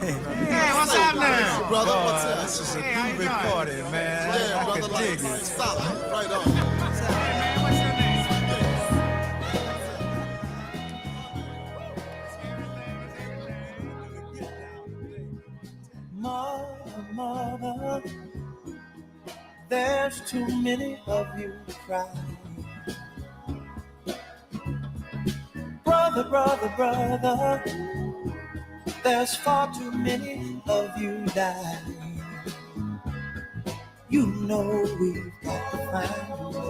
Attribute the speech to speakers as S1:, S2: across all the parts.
S1: Hey, what's happening?
S2: Brother, what's up?
S3: This is a
S1: Hey,
S3: groovy
S1: how you
S3: party, man.
S2: Yeah,
S3: I
S2: brother,
S3: can
S2: like,
S3: dig it.
S2: stop. Right on.
S1: Hey, man, what's your name?
S3: Mother, there's too many of you crying. Brother, there's far too many of you dying. You know we've got to find a way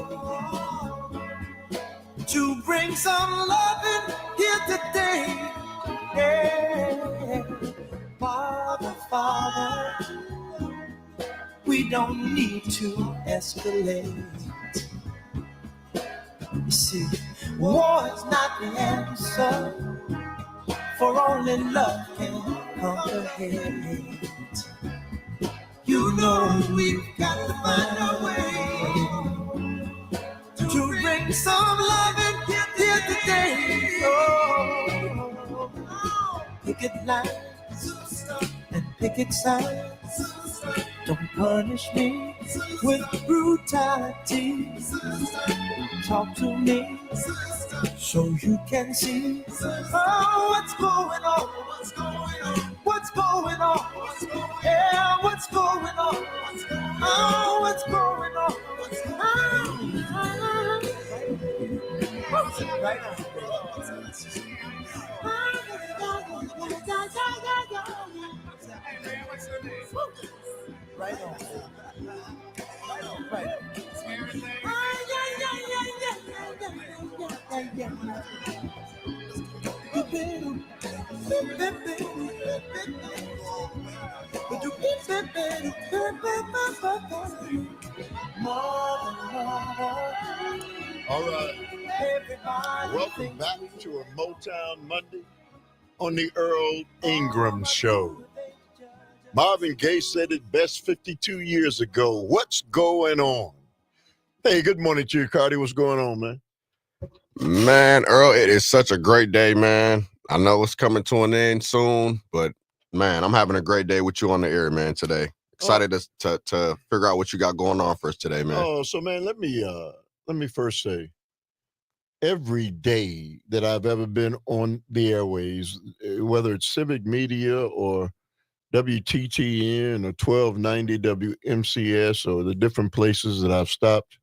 S3: to bring some loving here today. Yeah. Father, we don't need to escalate. You see, war is not the answer, for only love can conquer hate. You know we've got to find a way to bring some love in here today. Oh, picket lines and picket signs. Don't punish me with brutality. Talk to me so you can see what's going on. What's going on? Yeah, what's going on? Oh, what's going on? Right on.
S1: Hey, man, what's your name?
S3: Right on. Right on.
S2: All right. Welcome back to a Motown Monday on the Earl Ingram Show. Marvin Gaye said it best 52 years ago. What's going on? Hey, good morning to you, Cardi. What's going on, man?
S4: Man, Earl, it is such a great day, man. I know it's coming to an end soon, but man, I'm having a great day with you on the air, man, today. Excited to figure out what you got going on for us today, man.
S2: Oh, so man, let me first say, every day that I've ever been on the airways, whether it's Civic Media or WTTN or 1290 WMCS or the different places that I've stopped,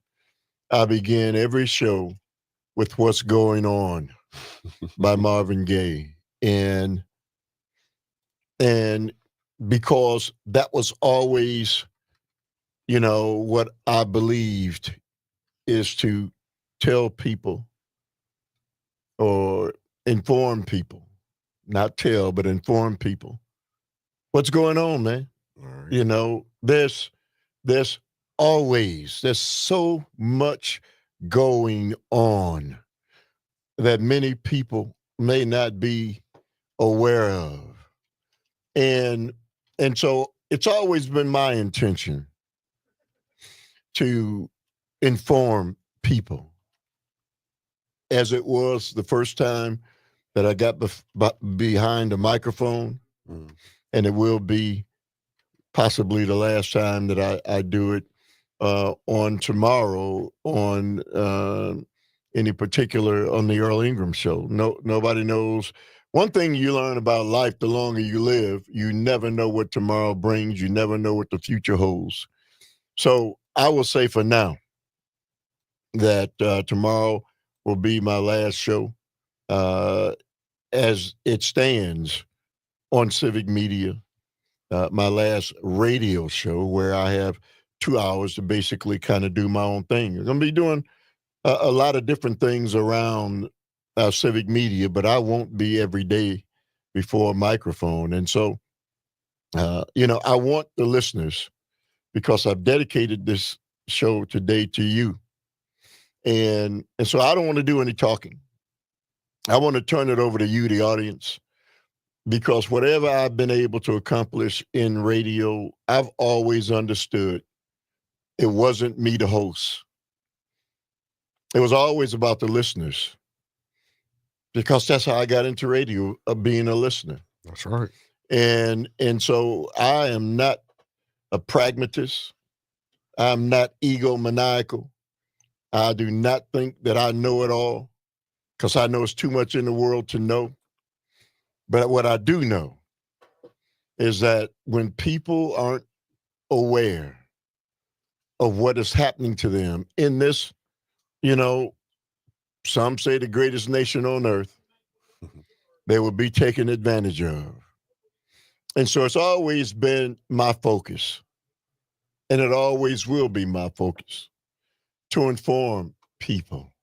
S2: I begin every show with "What's Going On" by Marvin Gaye. And because that was always, what I believed is to tell people or inform people, not tell, but inform people what's going on, man.
S4: All right.
S2: There's there's so much going on that many people may not be aware of. And so it's always been my intention to inform people, as it was the first time that I got behind a microphone, and it will be possibly the last time that I do it on tomorrow on any particular on the Earl Ingram Show. Nobody knows. One thing you learn about life, the longer you live, you never know what tomorrow brings. You never know what the future holds. So I will say for now that tomorrow will be my last show as it stands on Civic Media, my last radio show where I have 2 hours to basically kind of do my own thing. I'm going to be doing a lot of different things around Civic Media, but I won't be every day before a microphone. And so, I want the listeners, because I've dedicated this show today to you. And so I don't want to do any talking. I want to turn it over to you, the audience, because whatever I've been able to accomplish in radio, I've always understood it wasn't me, the host. It was always about the listeners, because that's how I got into radio, being a listener.
S4: That's right.
S2: And so I am not a pragmatist. I'm not egomaniacal. I do not think that I know it all because I know it's too much in the world to know. But what I do know is that when people aren't aware of what is happening to them in this, you know, some say the greatest nation on earth, they will be taken advantage of. And so it's always been my focus, and it always will be my focus to inform people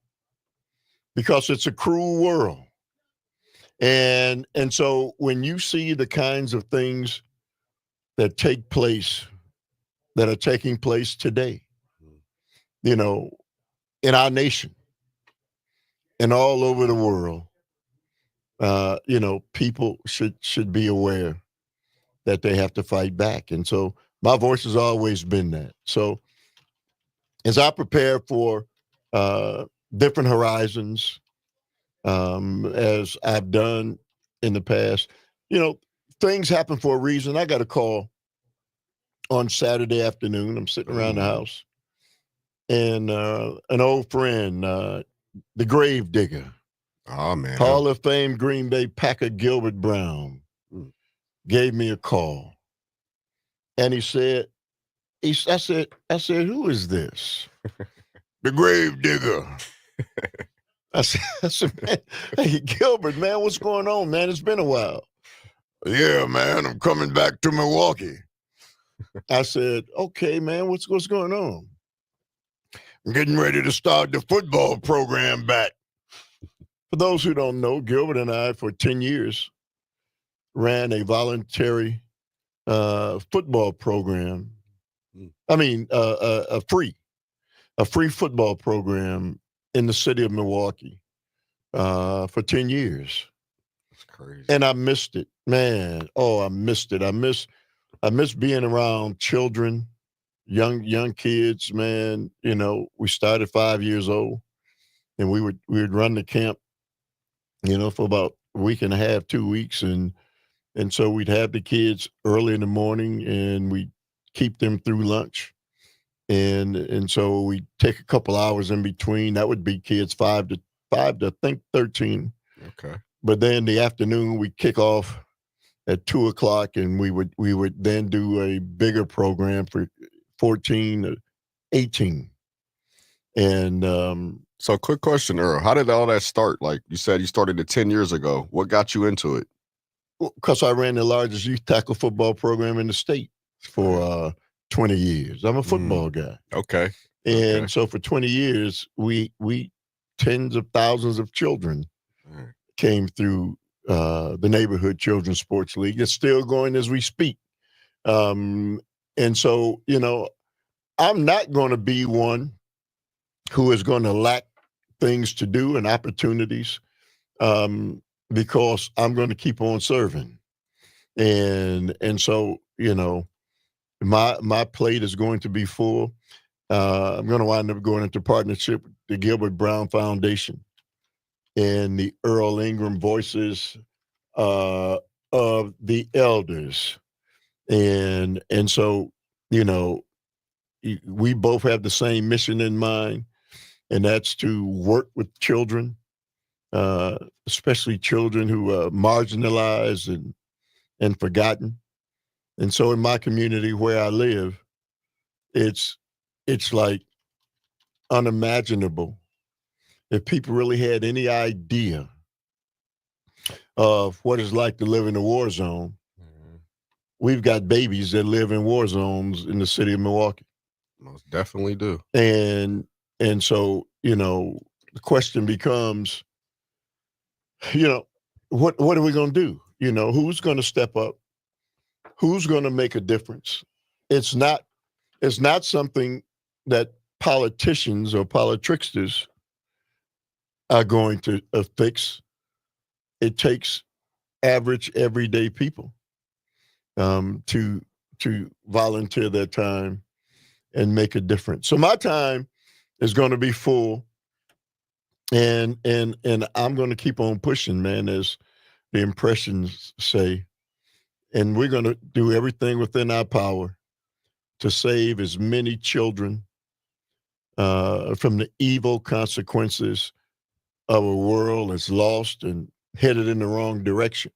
S2: because it's a cruel world. And so when you see the kinds of things that take place, that are taking place today, you know, in our nation and all over the world, you know, people should be aware that they have to fight back. And so my voice has always been that. So as I prepare for different horizons, as I've done in the past, you know, things happen for a reason. I got a call on Saturday afternoon. I'm sitting around the house, and an old friend, the grave digger,
S4: Oh man.
S2: Hall of Fame Green Bay Packer Gilbert Brown, gave me a call, and he said, I said, who is this? The grave digger. I said, man, hey, Gilbert, man, what's going on, man? It's been a while. Yeah, man, I'm coming back to Milwaukee. I said, okay, man, what's going on? I'm getting ready to start the football program back. For those who don't know, Gilbert and I, for 10 years, ran a voluntary football program. I mean, a free football program in the city of Milwaukee for 10 years.
S4: That's crazy.
S2: And I missed it, man. Oh, I missed it. I miss being around children, young kids, man. You know, we started 5 years old, and we would run the camp, you know, for about a week and a half, 2 weeks, and so we'd have the kids early in the morning, and we'd keep them through lunch, and so we take a couple hours in between. That would be kids 5 to I think 13.
S4: Okay.
S2: But then the afternoon we kick off at 2:00, and we would then do a bigger program for 14 to 18. And
S4: So quick question, Earl. How did all that start? Like you said, you started it 10 years ago. What got you into it?
S2: because I ran the largest youth tackle football program in the state for 20 years. I'm a football guy.
S4: Okay.
S2: And so for 20 years, we tens of thousands of children came through the Neighborhood Children's Sports League. It's still going as we speak. And so, you know, I'm not going to be one who is going to lack things to do and opportunities because I'm going to keep on serving. And so, you know, my plate is going to be full. I'm going to wind up going into partnership with the Gilbert Brown Foundation and the Earl Ingram Voices of the Elders. And so, you know, we both have the same mission in mind, and that's to work with children, especially children who are marginalized and forgotten. And so in my community where I live, it's like unimaginable. If people really had any idea of what it's like to live in a war zone, we've got babies that live in war zones in the city of Milwaukee.
S4: Most definitely do.
S2: And so, you know, the question becomes, you know, what are we going to do? You know, who's going to step up? Who's going to make a difference? It's not something that politicians or politricksters are going to fix. It takes average, everyday people to volunteer their time and make a difference. So my time is going to be full, and I'm going to keep on pushing, man, as the impressions say. and we're going to do everything within our power to save as many children from the evil consequences of a world that's lost and headed in the wrong direction.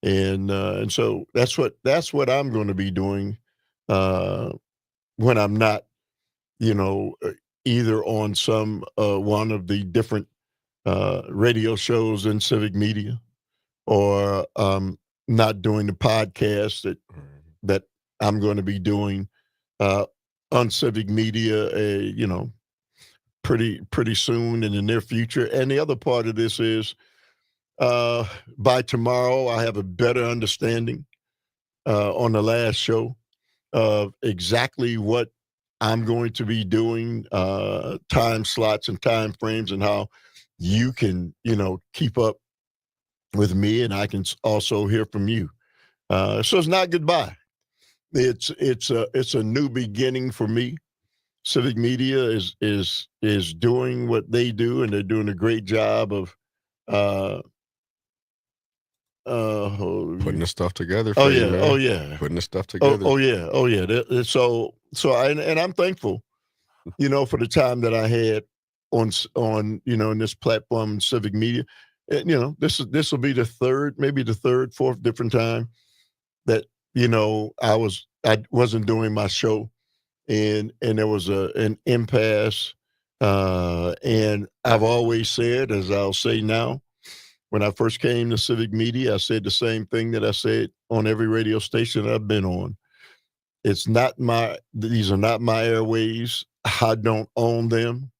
S2: And so that's what I'm going to be doing when I'm not, either on some one of the different radio shows in civic media, or not doing the podcast that I'm going to be doing on civic media, pretty soon in the near future. And the other part of this is, by tomorrow, I have a better understanding on the last show of exactly what I'm going to be doing, time slots and time frames, and how you can, keep up with me, and I can also hear from you. So it's not goodbye. It's a new beginning for me. Civic Media is doing what they do, and they're doing a great job of
S4: putting the stuff together for
S2: oh
S4: you,
S2: yeah,
S4: man.
S2: oh yeah,
S4: Putting the stuff together.
S2: oh yeah, oh yeah. So and I'm thankful, for the time that I had on in this platform in civic media. And, this will be maybe the third, fourth different time that I wasn't doing my show, and there was an impasse. And I've always said, as I'll say now, when I first came to civic media, I said the same thing that I said on every radio station that I've been on. These are not my airways. I don't own them.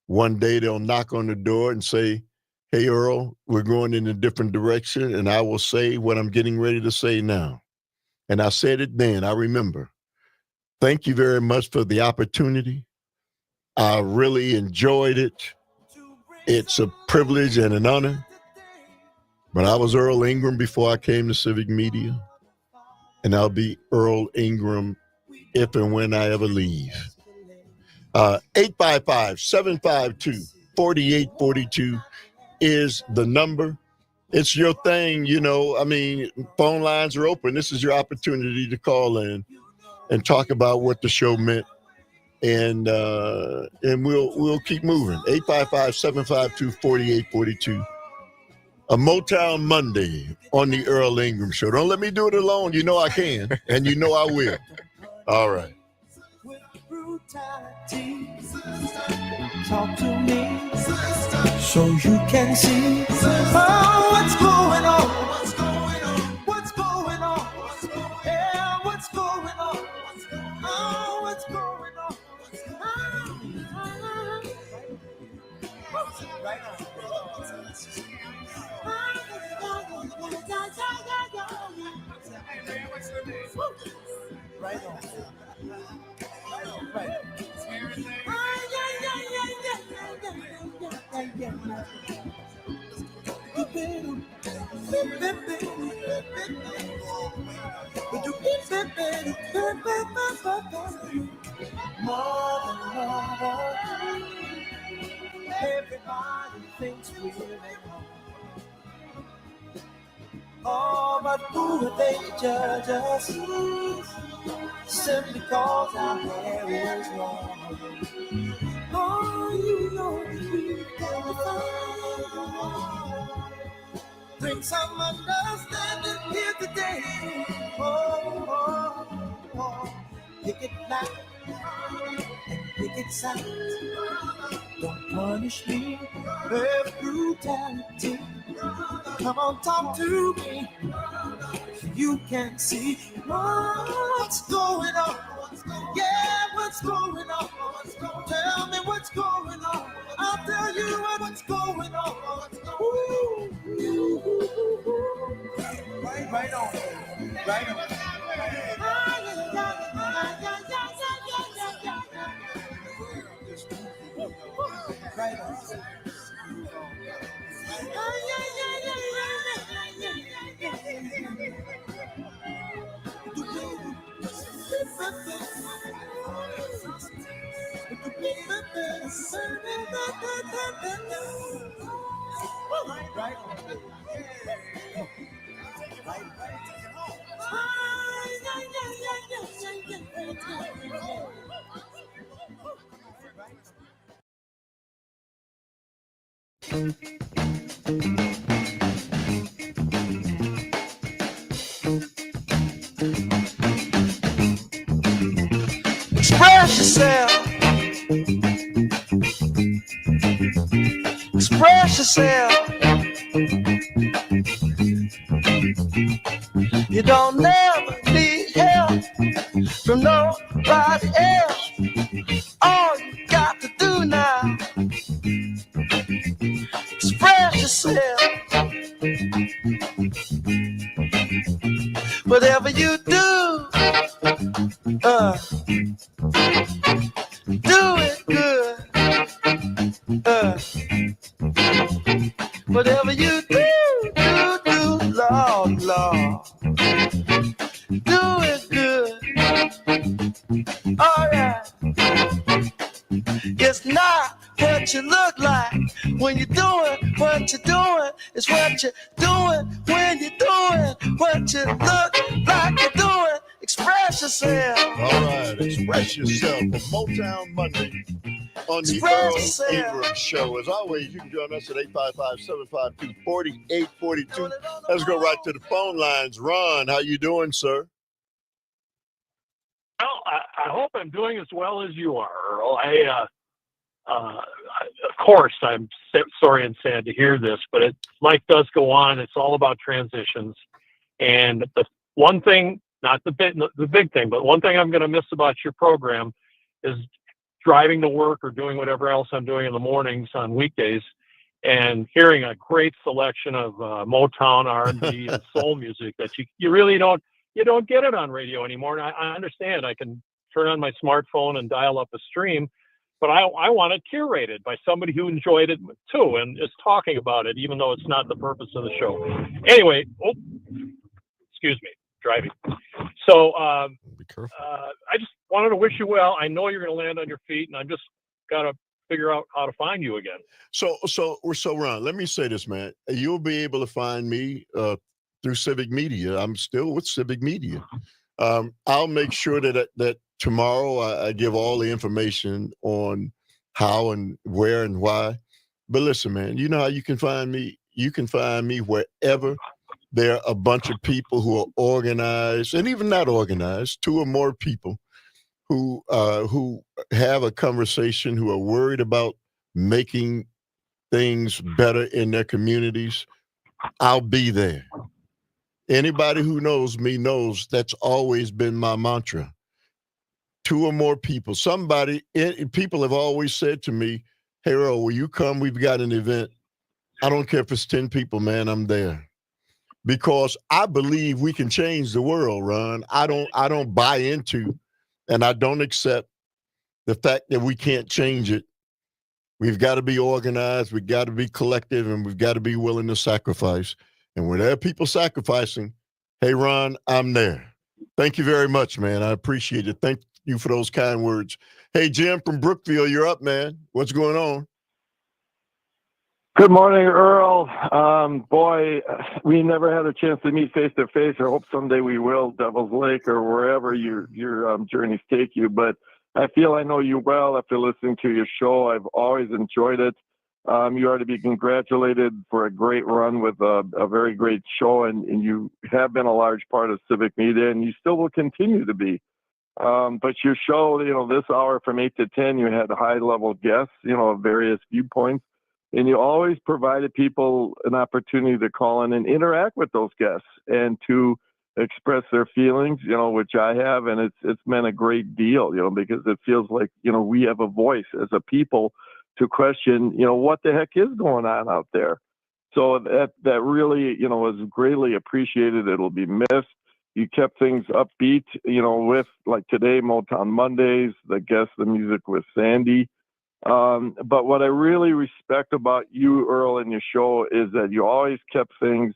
S2: One day they'll knock on the door and say, "Hey, Earl, we're going in a different direction." And I will say what I'm getting ready to say now. And I said it then, I remember. Thank you very much for the opportunity. I really enjoyed it. It's a privilege and an honor. But I was Earl Ingram before I came to civic media. And I'll be Earl Ingram if and when I ever leave. 855-752-4842 is the number. It's your thing, phone lines are open. This is your opportunity to call in and talk about what the show meant. And we'll keep moving. 855-752-4842. A Motown Monday on the Earl Ingram Show. Don't let me do it alone. You know I can, and you know I will. All right.
S3: Talk to me so you can see what's going on. What's going on? Yeah, what's going on? Oh, what's going on? Right on. Right on. Right. Everybody thinks we're wrong. Oh, but who are they to judge us? Simply cause our hair is long. Oh, we've got to find. Bring some understanding here today. Oh. Pick it loud and pick it sound. Don't punish me with brutality. Come on, talk to me. You can see what's going on. Yeah, what's going on? Tell me what's going on. I'll tell you what's going on. Ooh. Right on. Right on. Right on. Right. Express yourself. Express yourself. You don't never need help from nobody else. All you got to do now, express yourself. Whatever you do, do it good. Whatever you do, Lord, Lord. Do it good. All right. It's not what you look like when you're doing what you're doing. It's what you're doing when you're doing what you look like you're doing. Express yourself.
S2: All right, express yourself for Motown Monday on the
S3: Express
S2: Earl
S3: yourself.
S2: Ingram Show. As always, you can join us at 855-752-4842. Let's go right to the phone lines. Ron, how you doing, sir?
S5: Well, I hope I'm doing as well as you are, Earl. Of course, I'm sorry and sad to hear this, but life does go on. It's all about transitions. And the one thing, not the big thing, but one thing I'm going to miss about your program is driving to work or doing whatever else I'm doing in the mornings on weekdays and hearing a great selection of Motown, R&B, and soul music that you really don't get it on radio anymore. And I understand I can turn on my smartphone and dial up a stream, but I want it curated by somebody who enjoyed it too and is talking about it, even though it's not the purpose of the show. Anyway, excuse me, driving. So
S4: Be careful.
S5: I just wanted to wish you well. I know you're going to land on your feet, and I just got to figure out how to find you again.
S2: So Ron, let me say this, man. You'll be able to find me through Civic Media. I'm still with Civic Media. I'll make sure that tomorrow I give all the information on how and where and why. But listen, man, you know how you can find me? You can find me wherever there are a bunch of people who are organized, and even not organized, 2 or more people who have a conversation, who are worried about making things better in their communities. I'll be there. Anybody who knows me knows that's always been my mantra. 2 or more people. People have always said to me, "Hey, Earl, will you come? We've got an event." I don't care if it's 10 people, man, I'm there. Because I believe we can change the world, Ron. I don't buy into and I don't accept the fact that we can't change it. We've got to be organized, we've got to be collective, and we've got to be willing to sacrifice. And when there are people sacrificing, hey, Ron, I'm there. Thank you very much, man. I appreciate it. Thank you for those kind words. Hey, Jim from Brookville, you're up, man. What's going on?
S6: Good morning, Earl. Boy, we never had a chance to meet face to face. I hope someday we will, Devil's Lake or wherever your journeys take you. But I feel I know you well after listening to your show. I've always enjoyed it. You are to be congratulated for a great run with a very great show, and you have been a large part of Civic Media, and you still will continue to be. But your show, this hour from 8 to 10, you had high-level guests, of various viewpoints. And you always provided people an opportunity to call in and interact with those guests and to express their feelings, which I have. And it's meant a great deal, because it feels like, we have a voice as a people to question, what the heck is going on out there. So that really, was greatly appreciated. It'll be missed. You kept things upbeat, with like today, Motown Mondays, the music with Sandy. But what I really respect about you, Earl, and your show is that you always kept things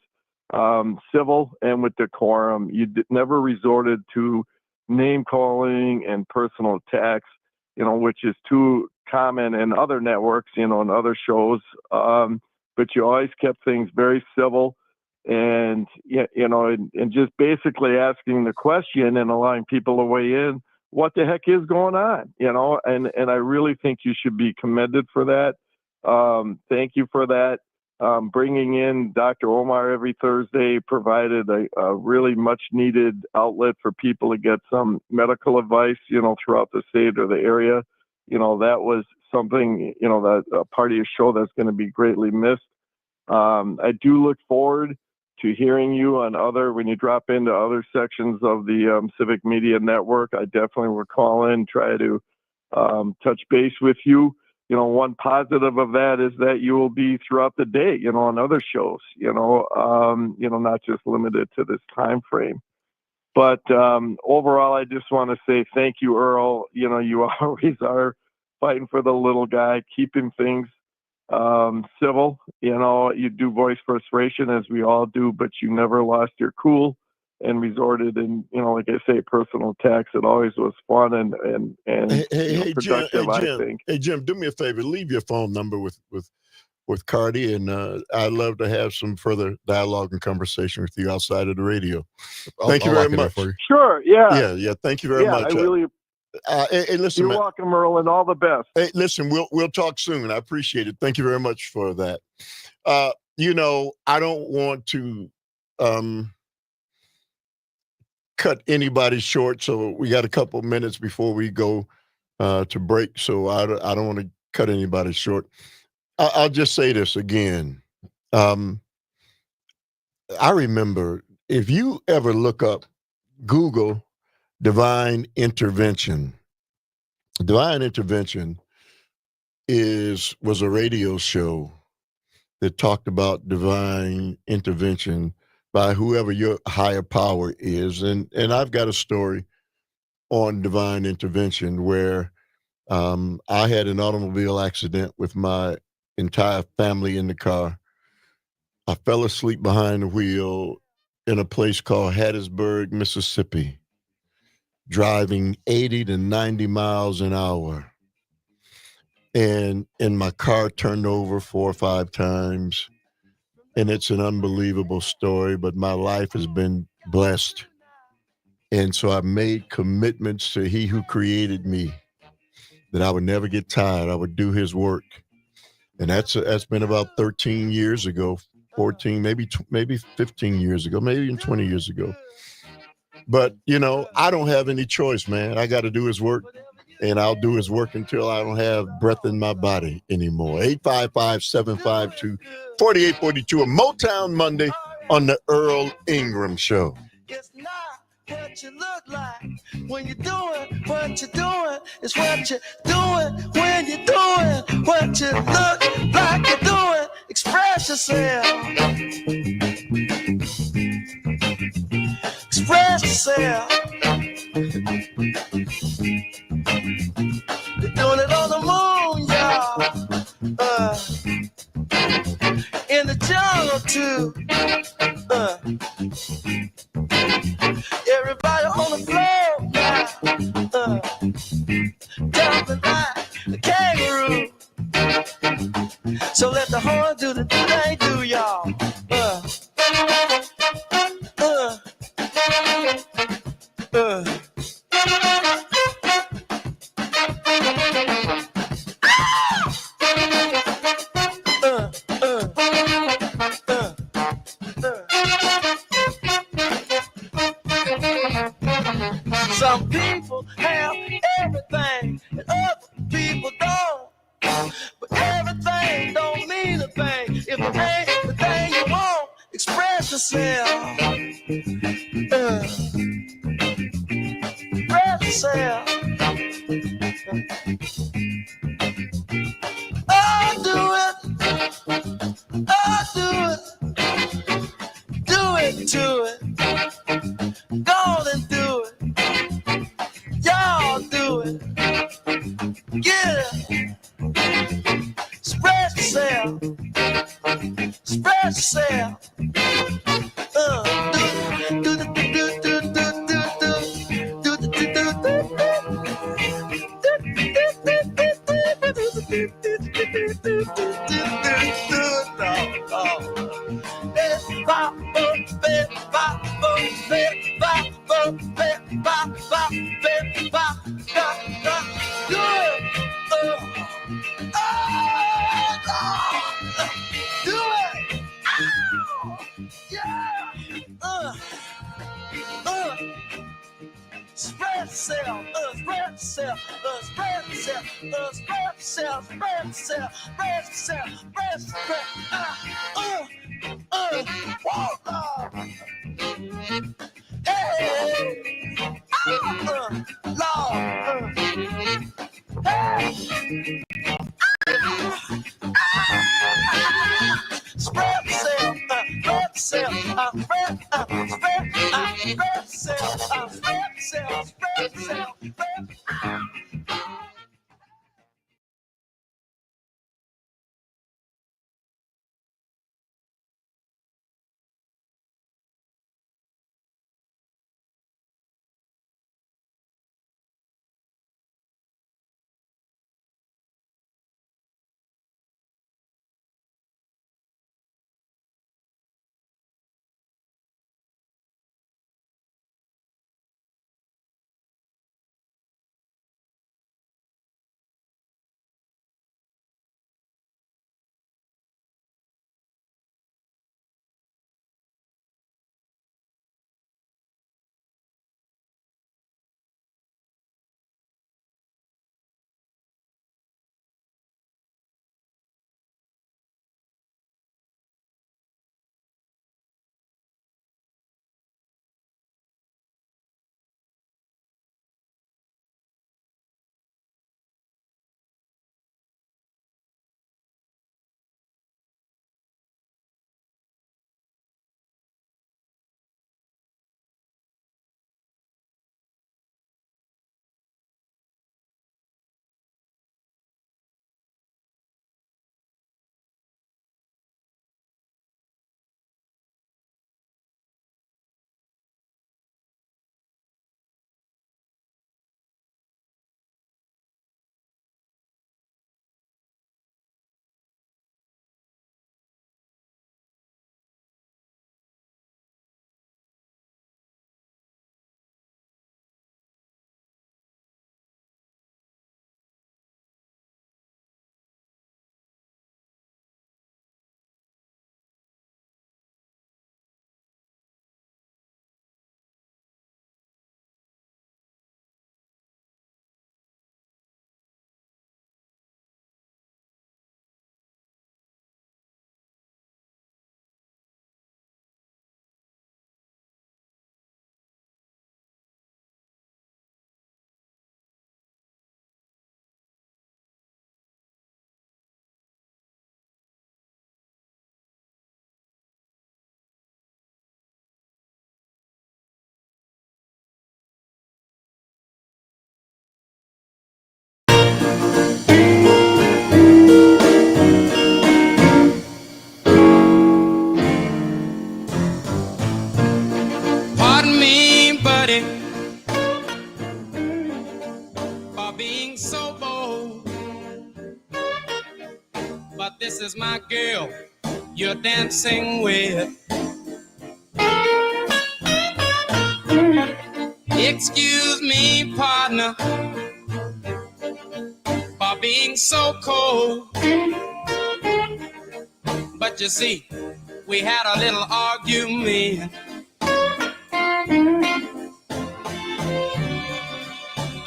S6: civil and with decorum. You never resorted to name calling and personal attacks, which is too common in other networks, and other shows. But you always kept things very civil and just basically asking the question and allowing people to weigh in. What the heck is going on, and I really think you should be commended for that. Thank you for that. bringing in Dr. Omar every Thursday provided a really much needed outlet for people to get some medical advice, throughout the state or the area. That was something, that a part of your show that's going to be greatly missed. I do look forward to hearing you when you drop into other sections of the Civic Media Network. I definitely will call in, try to touch base with you. One positive of that is that you will be throughout the day, on other shows, not just limited to this time frame. But overall, I just want to say thank you, Earl. You always are fighting for the little guy, keeping things civil. You do voice frustration, as we all do, but you never lost your cool and resorted in, like I say, personal attacks. It always was fun and
S2: Hey,
S6: productive,
S2: Jim,
S6: I think.
S2: Hey, Jim, do me a favor. Leave your phone number with Cardi, and I'd love to have some further dialogue and conversation with you outside of the radio. Thank you very much.
S6: Sure, yeah.
S2: Yeah. Thank you very much.
S6: I really.
S2: Hey, listen,
S6: You're
S2: man.
S6: welcome, Earl, and all the best.
S2: Hey, listen, we'll talk soon. I appreciate it. Thank you very much for that. I don't want to cut anybody short, so we got a couple of minutes before we go to break. So I don't want to cut anybody short. I'll just say this again. I remember, if you ever look up, Google divine intervention. Divine Intervention was a radio show that talked about divine intervention by whoever your higher power is. And I've got a story on divine intervention where I had an automobile accident with my entire family in the car. I fell asleep behind the wheel in a place called Hattiesburg, Mississippi, driving 80 to 90 miles an hour. And my car turned over 4 or 5 times. And it's an unbelievable story, but my life has been blessed. And so I made commitments to He who created me that I would never get tired. I would do His work. And that's been about 13 years ago, 14, maybe 15 years ago, maybe even 20 years ago. But, I don't have any choice, man. I got to do His work, and I'll do His work until I don't have breath in my body anymore. 855-752-4842, a Motown Monday on the Earl Ingram Show.
S3: It's not what you look like when you're doing what you're doing. It's what you're doing when you're doing what you look like you're doing. Express yourself. Express yourself. They're doing it on the moon, y'all. In the jungle too. Everybody on the floor now. Jumping like a kangaroo. So let the horn do the thing they do, y'all. Some people have everything and other people don't. But everything don't mean a thing if it ain't the thing you want. Express yourself. Express yourself. Oh, do it. Oh, do it. Do it to it. Go on and do it. Y'all do it. Get it. Express yourself. Express yourself. Do the do it. yourself, spread yourself, spread yourself, spread yourself, spread yourself, spread yourself, spread yourself. Hey, Lord, hey, spread yourself, spread yourself, spread yourself, spread yourself, spread yourself.
S1: Pardon me, buddy, for being so bold. But this is my girl you're dancing with. Excuse me, partner, for being so cold. But you see, we had a little argument.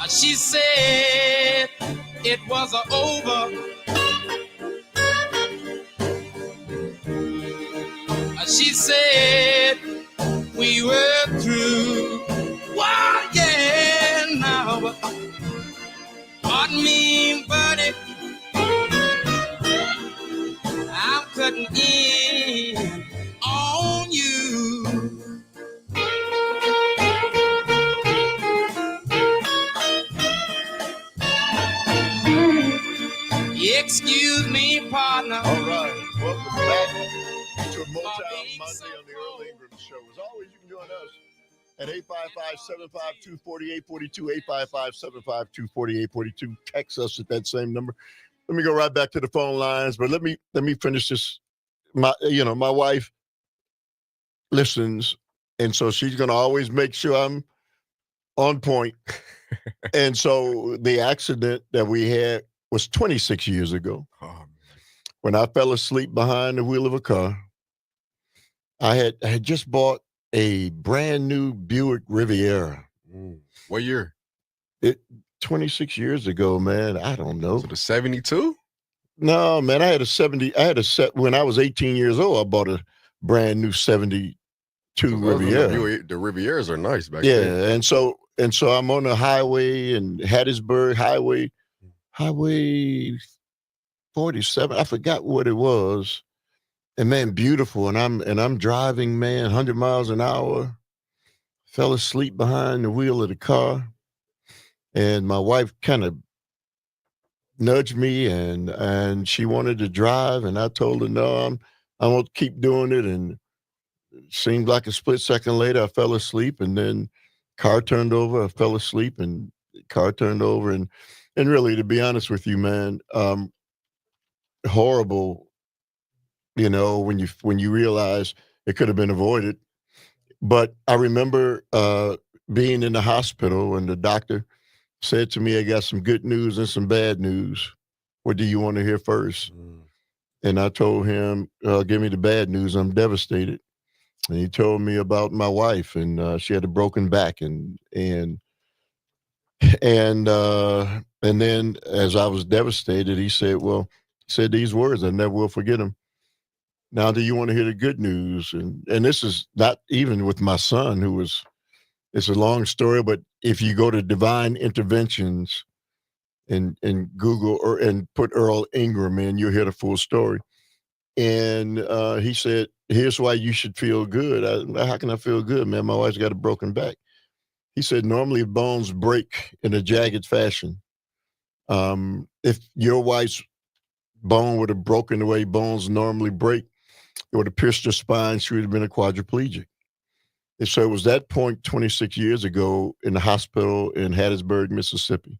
S1: She said it was over. She said we were through. Wow, yeah, now, pardon me, buddy, I'm cutting in on you. Excuse me, partner.
S2: All right, welcome back to Motown Monday on the Earl Ingram Show. As always, you can join us at 855-752-4842, 855-752-4842. Text us at that same number. Let me go right back to the phone lines, but let me finish this. My wife listens, and so she's going to always make sure I'm on point. And so the accident that we had was 26 years ago. When I fell asleep behind the wheel of a car. I had just bought a brand new Buick Riviera.
S4: What year?
S2: It 26 years ago, man. I don't know.
S4: So the 72?
S2: No, man. I had a set when I was 18 years old. I bought a brand new 72 Riviera.
S4: The Rivieras are nice back
S2: Yeah,
S4: then.
S2: and so I'm on the highway in Hattiesburg, Highway 47. I forgot what it was. And man, beautiful. And I'm driving, man, 100 miles an hour. Fell asleep behind the wheel of the car. And my wife kind of nudged me and she wanted to drive. And I told her, no, I won't keep doing it. And it seemed like a split second later, I fell asleep. And then car turned over. I fell asleep and car turned over. And really, to be honest with you, man, horrible, when you realize it could have been avoided. But I remember being in the hospital and the doctor said to me, I got some good news and some bad news. What do you want to hear first? And I told him, give me the bad news. I'm devastated. And he told me about my wife, and she had a broken back, and then as I was devastated, he said these words, I never will forget them. Now, do you want to hear the good news? And this is not even with my son, it's a long story, but if you go to Divine Interventions and Google and put Earl Ingram in, you'll hear the full story. And he said, here's why you should feel good. How can I feel good, man? My wife's got a broken back. He said, normally bones break in a jagged fashion. If your wife's bone would have broken the way bones normally break, it would have pierced her spine. She would have been a quadriplegic. And so it was that point 26 years ago in the hospital in Hattiesburg, Mississippi,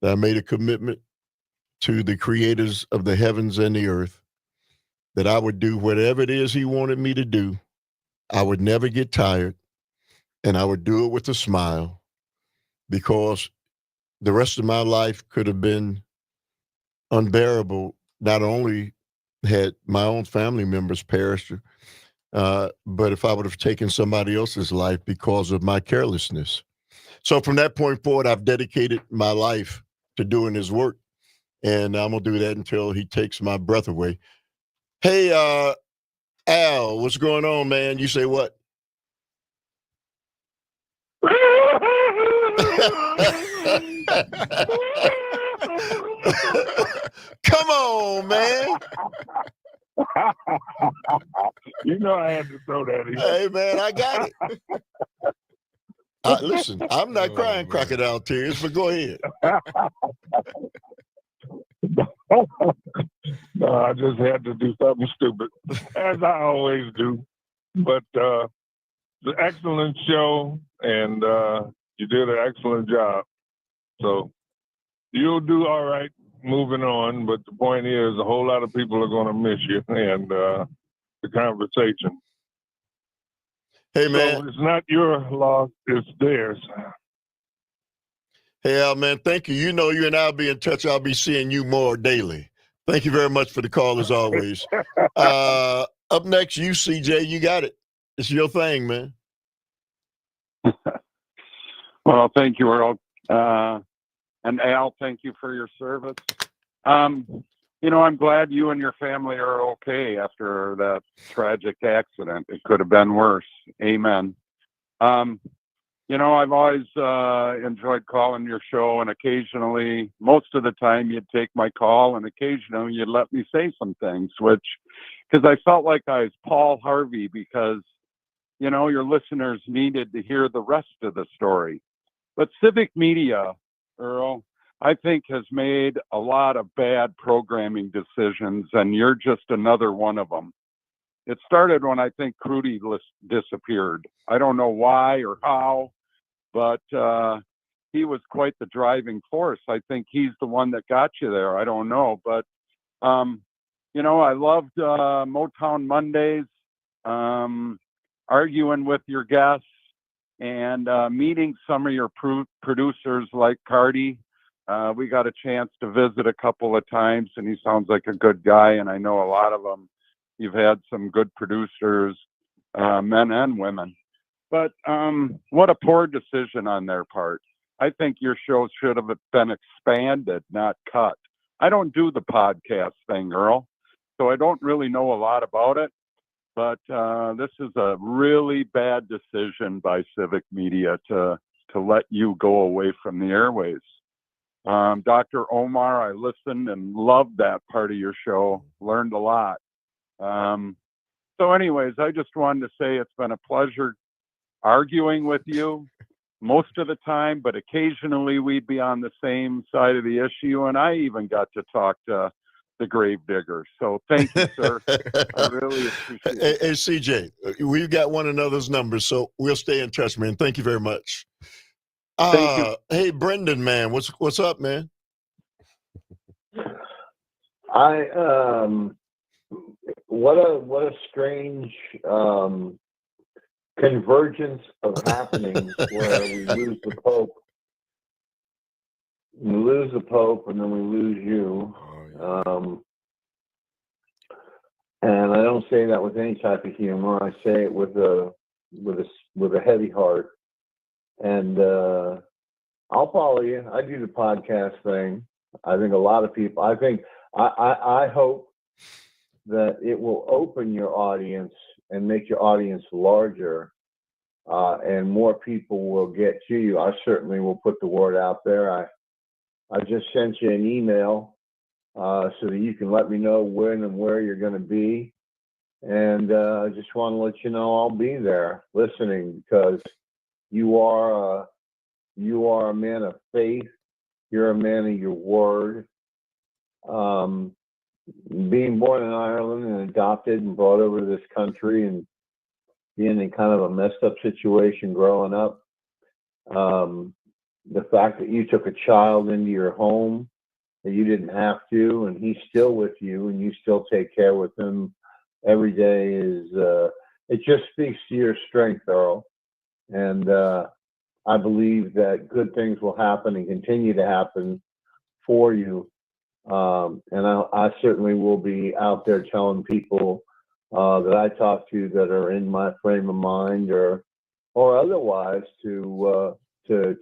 S2: that I made a commitment to the creators of the heavens and the earth that I would do whatever it is he wanted me to do. I would never get tired, and I would do it with a smile, because the rest of my life could have been unbearable. Not only had my own family members perished, but if I would have taken somebody else's life because of my carelessness. So from that point forward, I've dedicated my life to doing his work, and I'm going to do that until he takes my breath away. Hey, Al, what's going on, man? You say what? Come on, man.
S6: You know I had to throw that in.
S2: Hey, man, I got it. Listen, I'm not crying crocodile tears, but go ahead.
S6: No, I just had to do something stupid, as I always do. But it's an excellent show, and you did an excellent job. So you'll do all right moving on. But the point is, a whole lot of people are going to miss you and the conversation.
S2: Hey, man.
S6: So it's not your loss, it's theirs.
S2: Hey, Al, man, thank you. You know, you and I'll be in touch. I'll be seeing you more daily. Thank you very much for the call, as always. Up next, you, CJ, you got it. It's your thing, man.
S7: Well, thank you, Earl. And Al, thank you for your service. I'm glad you and your family are okay after that tragic accident. It could have been worse. Amen. I've always enjoyed calling your show, and occasionally, most of the time, you'd take my call, and occasionally you'd let me say some things, because I felt like I was Paul Harvey, because, your listeners needed to hear the rest of the story. But civic media, Earl, I think has made a lot of bad programming decisions, and you're just another one of them. It started when I think Crudy disappeared. I don't know why or how, but he was quite the driving force. I think he's the one that got you there. I don't know, but I loved Motown Mondays, arguing with your guests, and meeting some of your producers like Cardi. We got a chance to visit a couple of times, and he sounds like a good guy, and I know a lot of them. You've had some good producers, men and women. But what a poor decision on their part. I think your show should have been expanded, not cut. I don't do the podcast thing, Earl, so I don't really know a lot about it. But this is a really bad decision by Civic Media to let you go away from the airways. Dr. Omar, I listened and loved that part of your show, learned a lot. So anyways, I just wanted to say it's been a pleasure arguing with you most of the time, but occasionally we'd be on the same side of the issue, and I even got to talk to the grave digger. So thank you, sir. I really appreciate it.
S2: Hey, CJ, we've got one another's numbers, so we'll stay in touch, man. Thank you very much.
S5: Thank you.
S2: Hey, Brendan, man, what's up, man?
S8: What a strange convergence of happenings where we lose the Pope. We lose the Pope, and then we lose you. And I don't say that with any type of humor. I say it with a heavy heart. And I'll follow you. I do the podcast thing. I think a lot of people. I hope that it will open your audience and make your audience larger, and more people will get to you. I certainly will put the word out there. I just sent you an email so that you can let me know when and where you're going to be. And I just want to let you know I'll be there listening, because you are a man of faith. You're a man of your word. Being born in Ireland and adopted and brought over to this country and being in kind of a messed up situation growing up, the fact that you took a child into your home that you didn't have to, and he's still with you and you still take care with him every day it just speaks to your strength, Earl. And I believe that good things will happen and continue to happen for you. And I certainly will be out there telling people that I talk to that are in my frame of mind or otherwise to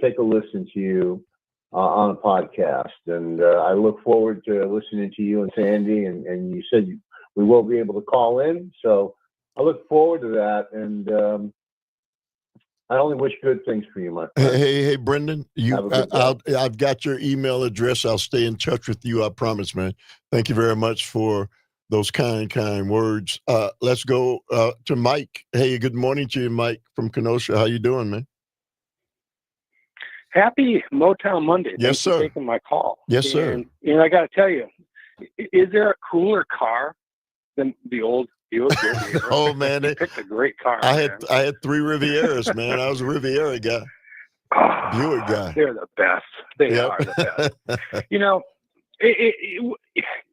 S8: take a listen to you on a podcast. And I look forward to listening to you and Sandy. And you said we will be able to call in, so I look forward to that. And I only wish good things for you, my friend.
S2: Hey, Brendan, I've got your email address. I'll stay in touch with you. I promise, man. Thank you very much for those kind words. Let's go to Mike. Hey, good morning to you, Mike from Kenosha. How you doing, man?
S9: Happy Motown Monday.
S2: Yes,
S9: Thanks for
S2: sir.
S9: taking my call.
S2: Yes, sir.
S9: And I got to tell you, is there a cooler car than the old Buick Riviera?
S2: Oh, man.
S9: You picked a great car.
S2: I had 3 Rivieras, man. I was a Riviera guy.
S9: Oh,
S2: Buick guy.
S9: They're the best. They are the best. You know,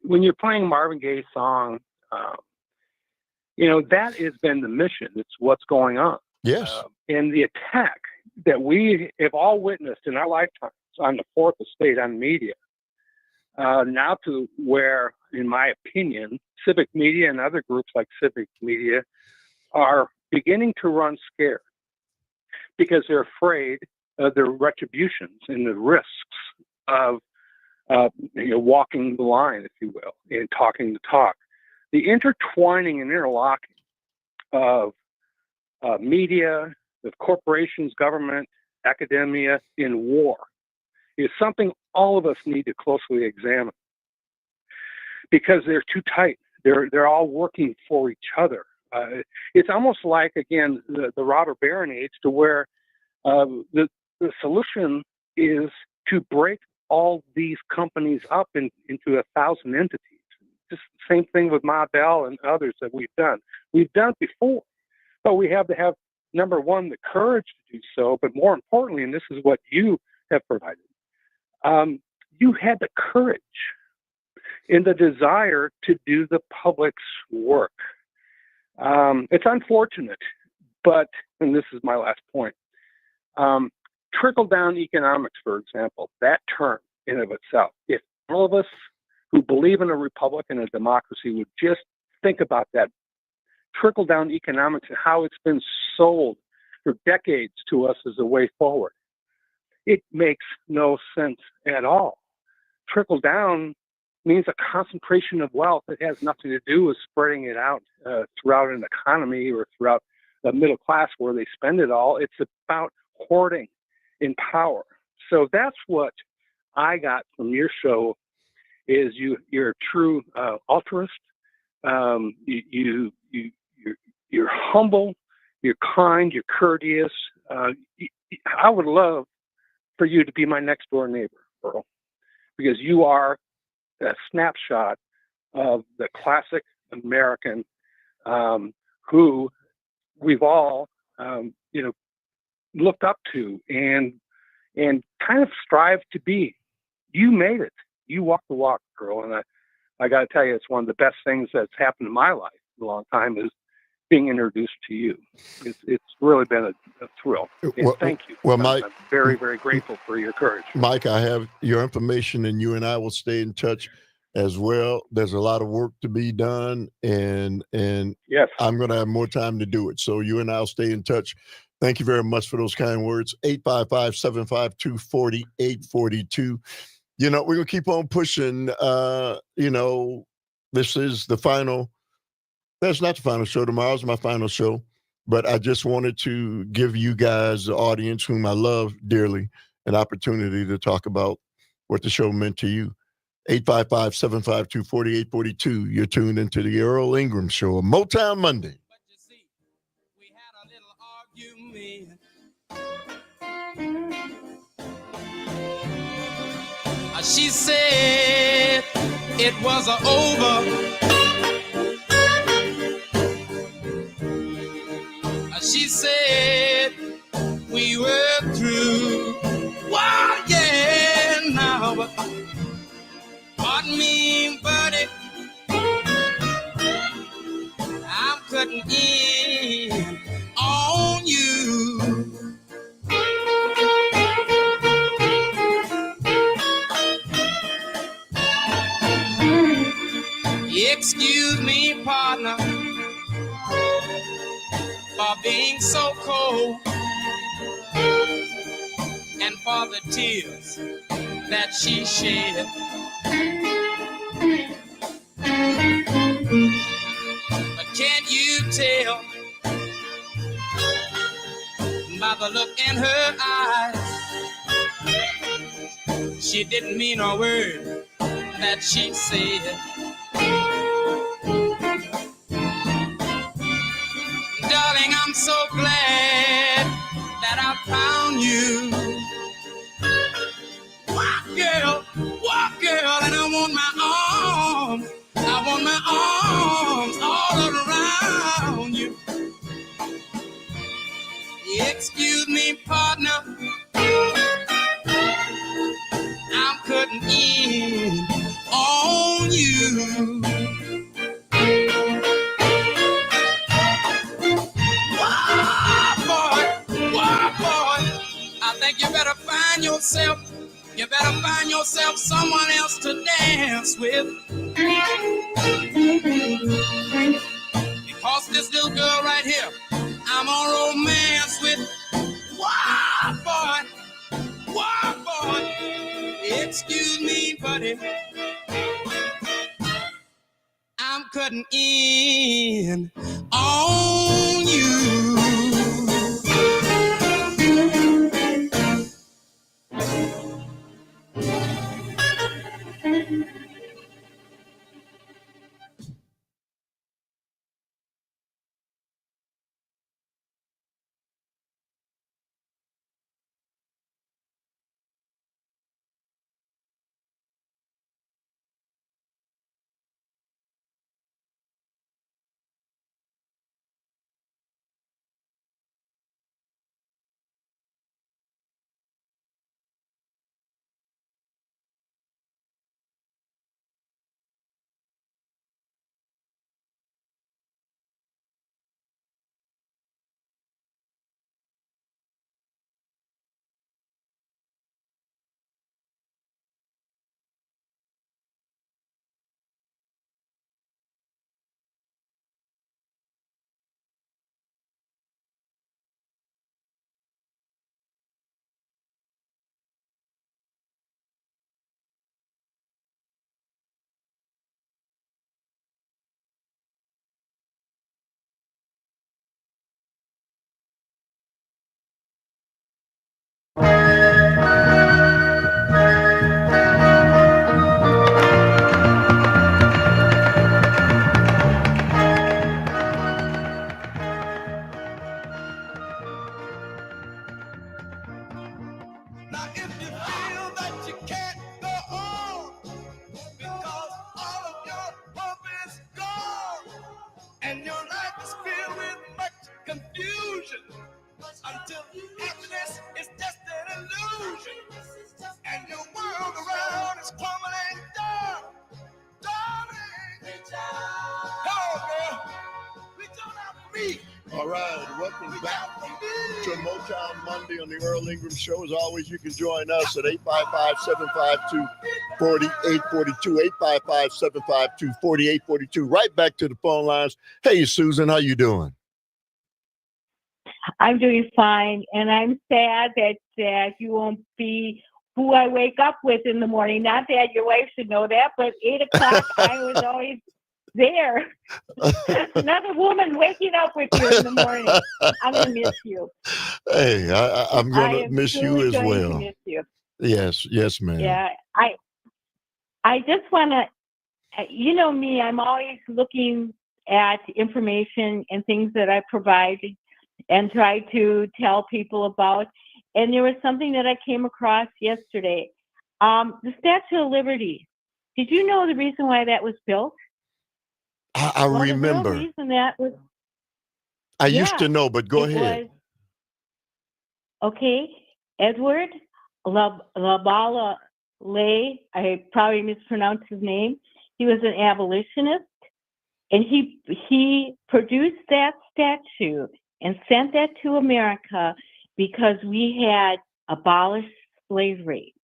S9: when you're playing Marvin Gaye's song, that has been the mission. It's what's going on.
S2: Yes.
S9: And the attack that we have all witnessed in our lifetimes on the fourth estate on media, now to where, in my opinion, Civic Media and other groups like Civic Media are beginning to run scared because they're afraid of the retributions and the risks of walking the line, if you will, and talking the talk. The intertwining and interlocking of media, of corporations, government, academia, in war is something all of us need to closely examine, because they're too tight. They're all working for each other. It's almost like, again, the robber baron age, to where the solution is to break all these companies up into 1,000 entities. Just the same thing with Ma Bell and others that we've done. We've done it before, but we have to have, number one, the courage to do so, but more importantly, and this is what you have provided, you had the courage and the desire to do the public's work. It's unfortunate, but, and this is my last point, trickle-down economics, for example, that term in of itself, if all of us who believe in a republic and a democracy would just think about that, trickle-down economics and how it's been sold for decades to us as a way forward. It makes no sense at all. Trickle down means a concentration of wealth that has nothing to do with spreading it out throughout an economy or throughout the middle class where they spend it all. It's about hoarding in power. So that's what I got from your show is you're a true altruist. You're humble, you're kind, you're courteous. I would love for you to be my next door neighbor, Earl, because you are a snapshot of the classic American who we've all, looked up to and kind of strived to be. You made it. You walked the walk, girl, and I got to tell you, it's one of the best things that's happened in my life in a long time is being introduced to you. It's really been a thrill. And thank you.
S2: Well, Mike,
S9: I'm very, very grateful for your courage.
S2: Mike, I have your information, and you and I will stay in touch as well. There's a lot of work to be done, and
S9: yes,
S2: I'm going to have more time to do it. So you and I'll stay in touch. Thank you very much for those kind words. 855-752-4842. We're going to keep on pushing. This is the final. That's not the final show. Tomorrow's my final show. But I just wanted to give you guys, the audience, whom I love dearly, an opportunity to talk about what the show meant to you. 855-752-4842. You're tuned into the Earl Ingram Show, a Motown Monday.
S1: But you see, we had a little argument. She said it was over. She said we were through. Wow, yeah, now. Pardon me, buddy. I'm cutting in on you. Excuse me, partner, for being so cold and for the tears that she shed. But can't you tell by the look in her eyes she didn't mean a word that she said? Darling, I'm so glad that I found you. Walk, girl, and I want my arms. I want my arms all around you. Excuse me, partner, I'm cutting in on you. I think you better find yourself someone else to dance with. Because this little girl right here, I'm on romance with. Wow, boy, excuse me, buddy, I'm cutting in on you. Now if you feel that you can't go on because all of your hope is gone and your life is filled with much confusion until happiness is just an illusion and your world around is crumbling down. Darling, reach out. Come on, girl. Reach on out for me.
S2: All right, welcome back to Motown Monday on the Earl Ingram Show. As always, you can join us at 855-752-4842, 855-752-4842. Right back to the phone lines. Hey, Susan, how you doing?
S10: I'm doing fine, and I'm sad that you won't be who I wake up with in the morning. Not that your wife should know that, but 8 o'clock, I was always there. Another woman waking up with you in the morning. I'm going to miss you.
S2: Hey, I'm going to miss you as well.
S10: To miss you.
S2: Yes, ma'am.
S10: Yeah, I just want to, you know me, I'm always looking at information and things that I provide and try to tell people about. And there was something that I came across yesterday. The Statue of Liberty. Did you know the reason why that was built?
S2: I remember.
S10: The real reason that was.
S2: I used to know, but go ahead.
S10: Edward Labala Lay, I probably mispronounced his name. He was an abolitionist, and he produced that statue and sent that to America because we had abolished slavery.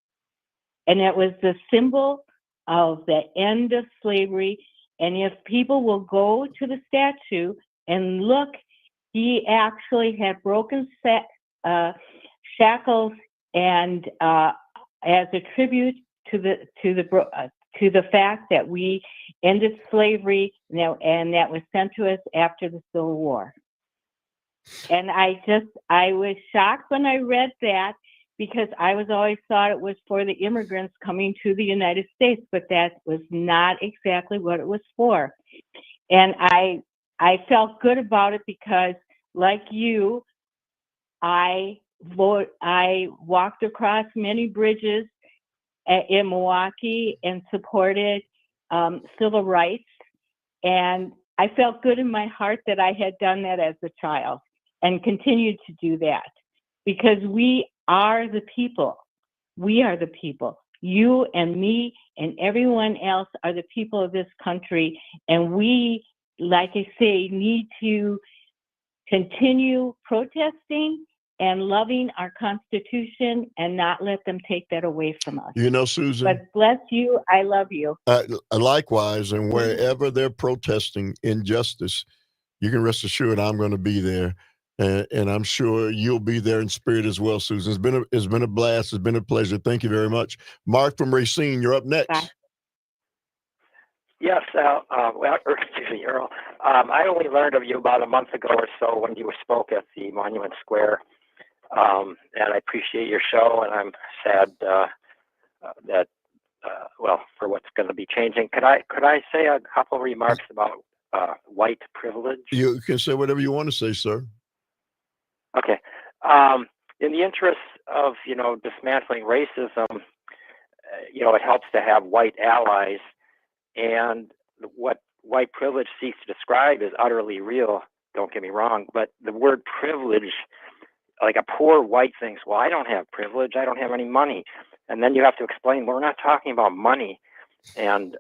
S10: And it was the symbol of the end of slavery. And if people will go to the statue and look, he actually had broken shackles, and as a tribute to the fact that we ended slavery, and that was sent to us after the Civil War. And I was shocked when I read that, because I was always thought it was for the immigrants coming to the United States, but that was not exactly what it was for. And I felt good about it because, like you, I walked across many bridges in Milwaukee and supported civil rights. And I felt good in my heart that I had done that as a child and continued to do that, because we are the people. We are the people. You and me and everyone else are the people of this country. And we, like I say, need to continue protesting and loving our Constitution and not let them take that away from us.
S2: You know, Susan.
S10: But bless you. I love you.
S2: Likewise, and wherever they're protesting injustice, you can rest assured I'm going to be there. And I'm sure you'll be there in spirit as well, Susan. It's been a blast. It's been a pleasure. Thank you very much. Mark from Racine, you're up next.
S10: Bye.
S11: Yes, excuse me, Earl. I only learned of you about a month ago or so when you spoke at the Monument Square, and I appreciate your show. And I'm sad that for what's going to be changing. Could I say a couple of remarks about white privilege?
S2: You can say whatever you want to say, sir.
S11: Okay. In the interest of, dismantling racism, it helps to have white allies. And what white privilege seeks to describe is utterly real. Don't get me wrong. But the word privilege, like a poor white thinks, well, I don't have privilege. I don't have any money. And then you have to explain, well, we're not talking about money. And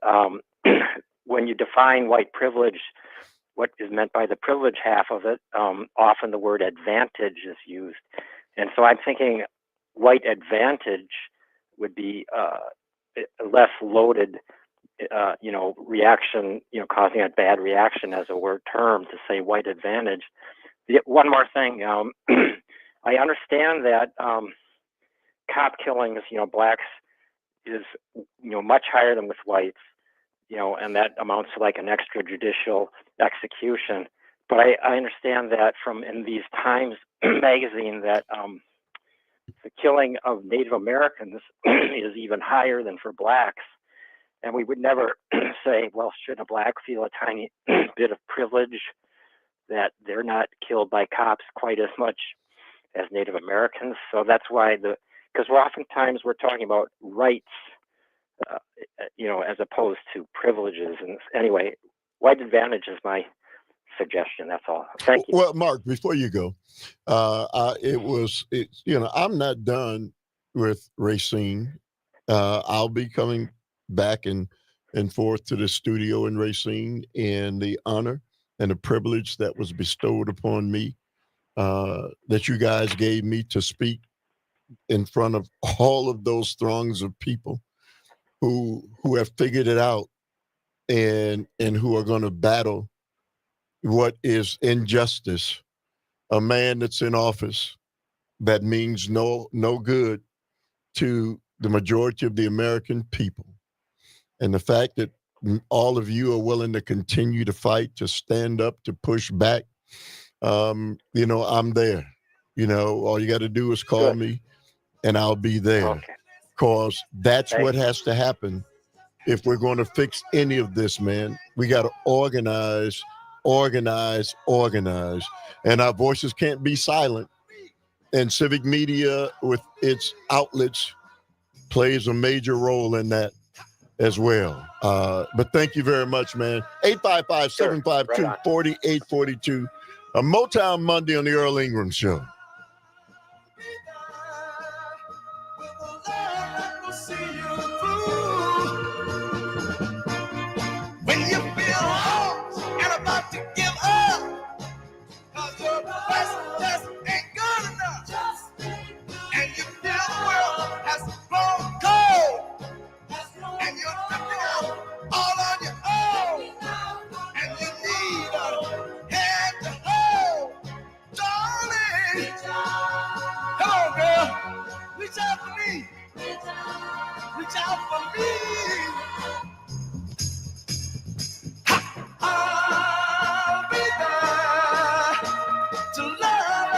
S11: when you define white privilege, what is meant by the privilege half of it, often the word advantage is used. And so I'm thinking white advantage would be a less loaded, reaction, causing a bad reaction as a word term to say white advantage. One more thing. I understand that cop killings, blacks is, much higher than with whites. And that amounts to like an extrajudicial execution. But I understand that from in these Times magazine that the killing of Native Americans is even higher than for blacks. And we would never say, well, should a black feel a tiny bit of privilege that they're not killed by cops quite as much as Native Americans? So that's why the because oftentimes we're talking about rights, as opposed to privileges. And anyway, white advantage is my suggestion. That's all. Thank you.
S2: Well, Mark, before you go, I'm not done with Racine. I'll be coming back and forth to the studio in Racine, and the honor and the privilege that was bestowed upon me, that you guys gave me to speak in front of all of those throngs of people who have figured it out, and who are going to battle what is injustice. A man that's in office that means no good to the majority of the American people. And the fact that all of you are willing to continue to fight, to stand up, to push back, I'm there. All you got to do is call me and I'll be there.
S11: Okay.
S2: Because that's
S11: Thank
S2: what
S11: you.
S2: has to happen if we're going to fix any of this, man. We got to organize. And our voices can't be silent. And civic media, with its outlets, plays a major role in that as well. But thank you very much, man. 855-752-4842. A Motown Monday on the Earl Ingram Show.
S1: When you feel lost and about to give up, 'cause your best just ain't good enough, and you feel the world has grown cold, and you're drifting out all on your own, and you need a hand to hold, darling. Come on, girl, reach out for me, reach out for me. I'll be there to love.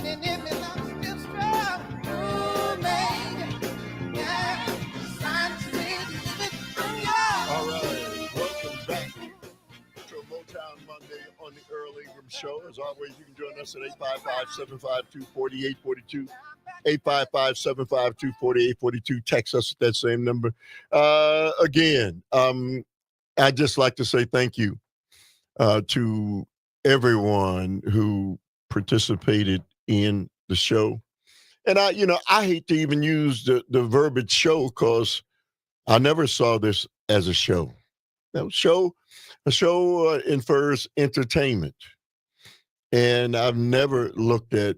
S1: shining in me like it's strong. Ooh, man. Yeah. Sunset, yeah.
S2: All right, welcome back to Motown Monday on the Earl Ingram Show. As always, you can join us at 855-752-4842. 855-752-4842. Text us at that same number. Again, I'd just like to say thank you to everyone who participated in the show. And I hate to even use the verbiage show because I never saw this as a show. A show infers entertainment. And I've never looked at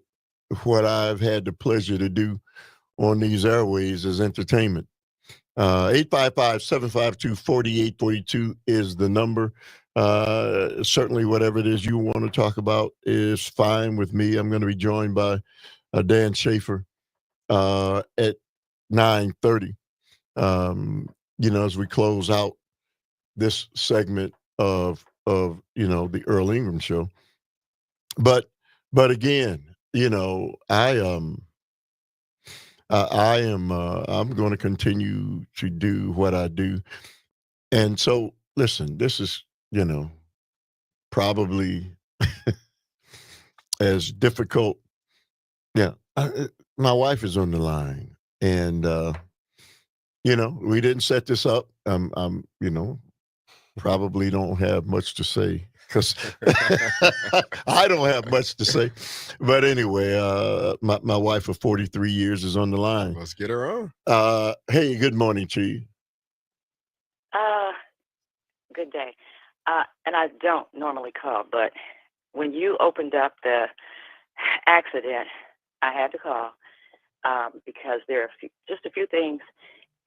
S2: what I've had the pleasure to do on these airways as entertainment. 855-752-4842 is the number. Certainly whatever it is you want to talk about is fine with me. I'm going to be joined by Dan Schaefer at 9:30. As we close out this segment of the Earl Ingram Show. But again, I'm going to continue to do what I do. And so, listen, this is, probably as difficult. Yeah. My wife is on the line and, we didn't set this up. Probably don't have much to say because I don't have much to say. But anyway, my wife of 43 years is on the line.
S4: Let's get her on.
S2: Hey, good morning to you.
S12: Good day. And I don't normally call, but when you opened up the accident, I had to call because there are just a few things,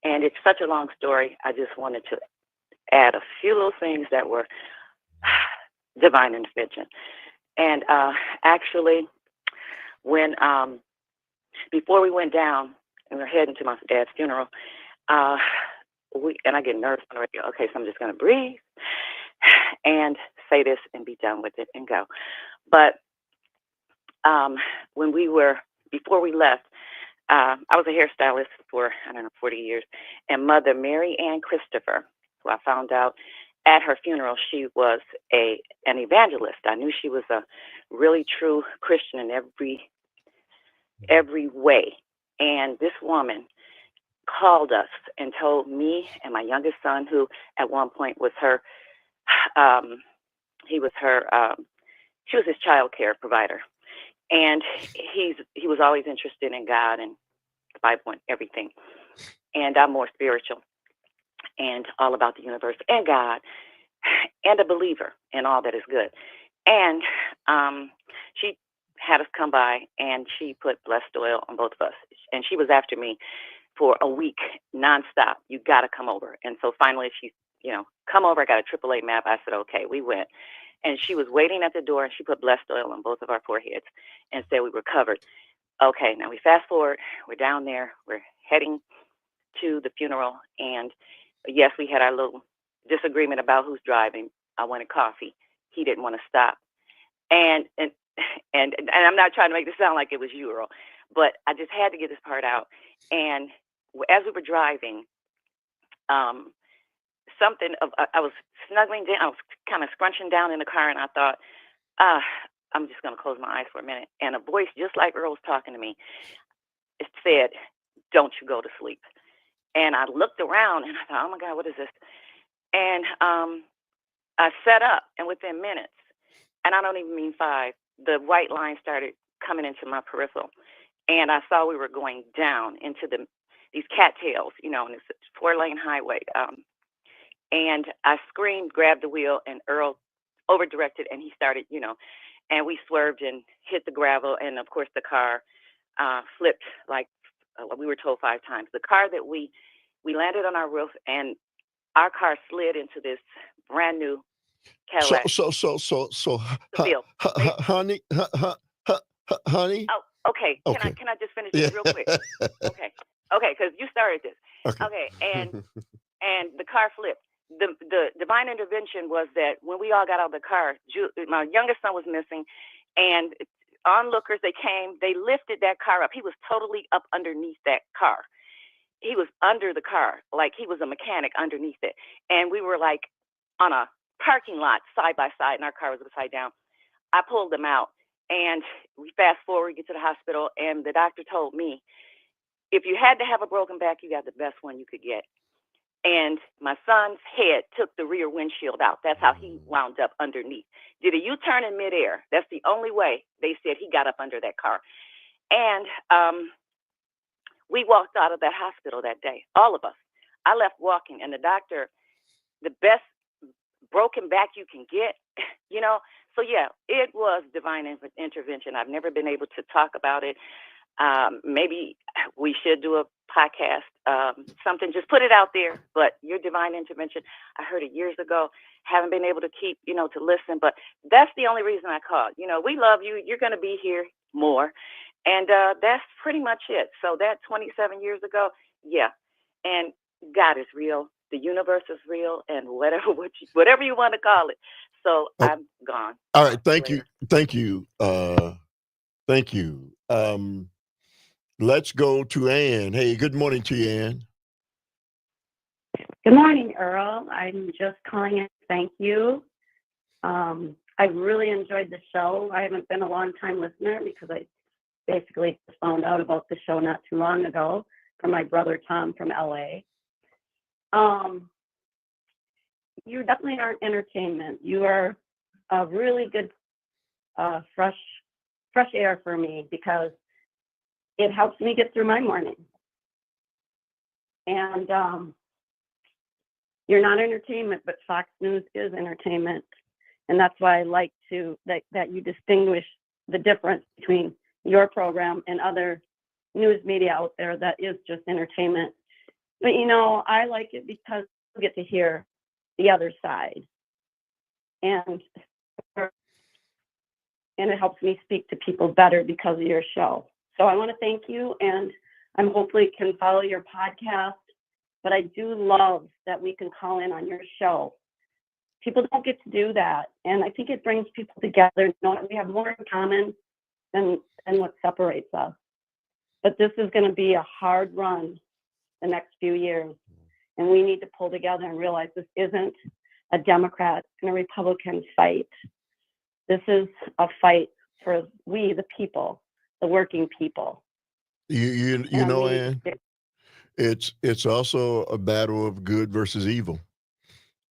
S12: and it's such a long story. I just wanted to add a few little things that were divine intervention. And actually, when before we went down and we were heading to my dad's funeral, and I get nervous on the radio. Okay, so I'm just going to breathe and say this and be done with it and go. But before we left, I was a hairstylist for 40 years, and Mother Mary Ann Christopher, who I found out at her funeral, she was an evangelist. I knew she was a really true Christian in every way. And this woman called us and told me and my youngest son, who at one point was her, she was his child care provider. And he was always interested in God and the Bible and everything. And I'm more spiritual and all about the universe and God and a believer in all that is good. And she had us come by and she put blessed oil on both of us. And she was after me for a week nonstop. You got to come over. And so finally she, come over. I got a AAA map. I said, okay, we went. And she was waiting at the door and she put blessed oil on both of our foreheads and said we were covered. Okay, now we fast forward. We're down there. We're heading to the funeral. And yes, we had our little disagreement about who's driving. I wanted coffee. He didn't want to stop. And I'm not trying to make this sound like it was you, Earl, but I just had to get this part out. And as we were driving, I was snuggling down. I was kind of scrunching down in the car, and I thought, I'm just going to close my eyes for a minute. And a voice just like Earl's talking to me, it said, "Don't you go to sleep." And I looked around, and I thought, oh, my God, what is this? And I sat up, and within minutes, and I don't even mean 5, the white line started coming into my peripheral. And I saw we were going down into these cattails, and it's a 4-lane highway. And I screamed, grabbed the wheel, and Earl over-directed, and he started, and we swerved and hit the gravel. And, of course, the car flipped like we were told 5 times. The car that we landed on our roof, and our car slid into this brand new Cadillac.
S2: Honey.
S12: Oh, okay. Can I just finish this real quick? Okay, because you started this. Okay, and the car flipped. The divine intervention was that when we all got out of the car, my youngest son was missing, and onlookers, they came, they lifted that car up. He was totally up underneath that car. He was under the car, like he was a mechanic underneath it. And we were like on a parking lot side by side, and our car was upside down. I pulled him out, and we fast forward, get to the hospital, and the doctor told me, if you had to have a broken back, you got the best one you could get. And my son's head took the rear windshield out. That's how he wound up underneath. Did a U-turn in midair. That's the only way they said he got up under that car. And we walked out of that hospital that day, all of us. I left walking, and the doctor, the best broken back you can get, you know. So, yeah, it was divine intervention. I've never been able to talk about it. Maybe we should do a podcast, something, just put it out there. But your divine intervention, I heard it years ago. Haven't been able to keep, you know, to listen. But that's the only reason I called. You know, we love you. You're going to be here more. And that's pretty much it. So that 27 years ago, yeah. And God is real. The universe is real, and whatever you want to call it. So I'm gone.
S2: All right. Thank you. Thank you. Thank you. Let's go to Ann. Hey, good morning to you, Ann.
S13: Good morning, Earl. I'm just calling in. Thank you. I really enjoyed the show. I haven't been a long time listener because I basically found out about the show not too long ago from my brother Tom from LA. You definitely aren't entertainment. You are a really good fresh air for me because it helps me get through my morning. And you're not entertainment, but Fox News is entertainment. And that's why I like that you distinguish the difference between your program and other news media out there that is just entertainment. But, you know, I like it because you get to hear the other side. And it helps me speak to people better because of your show. So I want to thank you, and I'm hopefully can follow your podcast. But I do love that we can call in on your show. People don't get to do that. And I think it brings people together. We have more in common than what separates us. But this is going to be a hard run the next few years. And we need to pull together and realize this isn't a Democrat and a Republican fight. This is a fight for we, the people, the working people.
S2: You know, Ann, it's also a battle of good versus evil.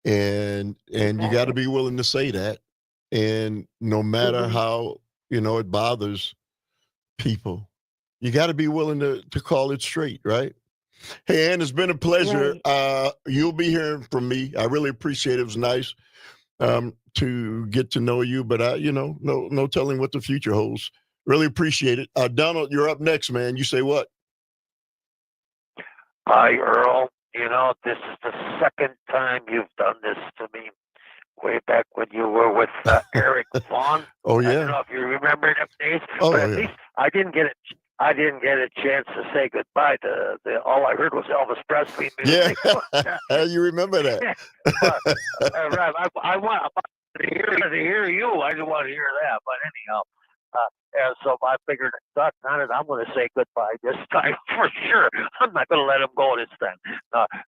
S2: And you got to be willing to say that. And no matter how, you know, it bothers people, you got to be willing to call it straight, right? Hey, Ann, it's been a pleasure. Right. You'll be hearing from me. I really appreciate it. It was nice to get to know you, but you know, no telling what the future holds. Really appreciate it. Donald, you're up next, man. You say what?
S14: Hi, Earl. You know, this is the second time you've done this to me. Way back when you were with Eric Vaughn.
S2: Oh yeah.
S14: I don't know if you remember them days,
S2: but
S14: at least I didn't get a chance to say goodbye to all I heard was Elvis Presley music.
S2: Yeah, you remember that.
S14: Right. I want to hear you. I didn't want to hear that, but anyhow. And so I figured, doggone it, I'm going to say goodbye this time for sure. I'm not going to let him go this time.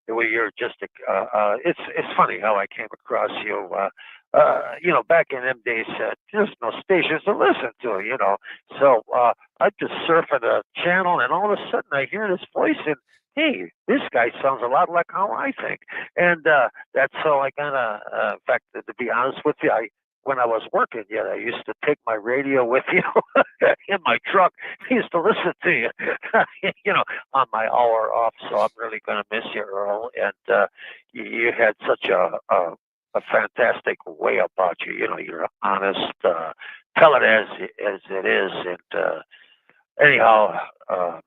S14: You're just, it's funny how I came across you. You know, back in them days, there's no stations to listen to, you know. So I just surfing a channel, and all of a sudden I hear this voice, and hey, this guy sounds a lot like how I think. And that's how I kind of, in fact, to be honest with you, when I was working, I used to take my radio with you in my truck. I used to listen to you, you know, on my hour off. So I'm really going to miss you, Earl. And you had such a fantastic way about you. You know, you're honest. Tell it as it is. And anyhow,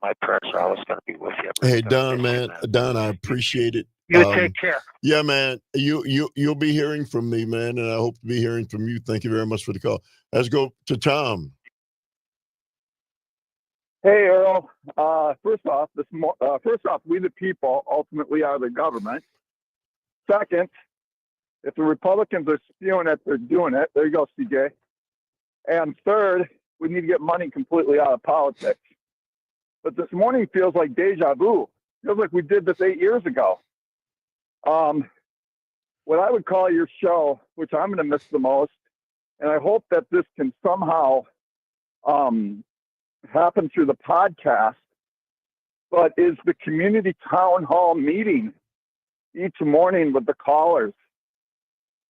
S14: my prayers are always going to be with you.
S2: Hey, Don, man. Don, I appreciate it.
S14: You take care.
S2: Yeah, man. You'll be hearing from me, man, and I hope to be hearing from you. Thank you very much for the call. Let's go to Tom.
S6: Hey, Earl. First off, we the people ultimately are the government. Second, if the Republicans are spewing it, they're doing it. There you go, CJ. And third, we need to get money completely out of politics. But this morning feels like deja vu. Feels like we did this 8 years ago. What I would call your show, which I'm going to miss the most, and I hope that this can somehow happen through the podcast, but is the community town hall meeting each morning with the callers.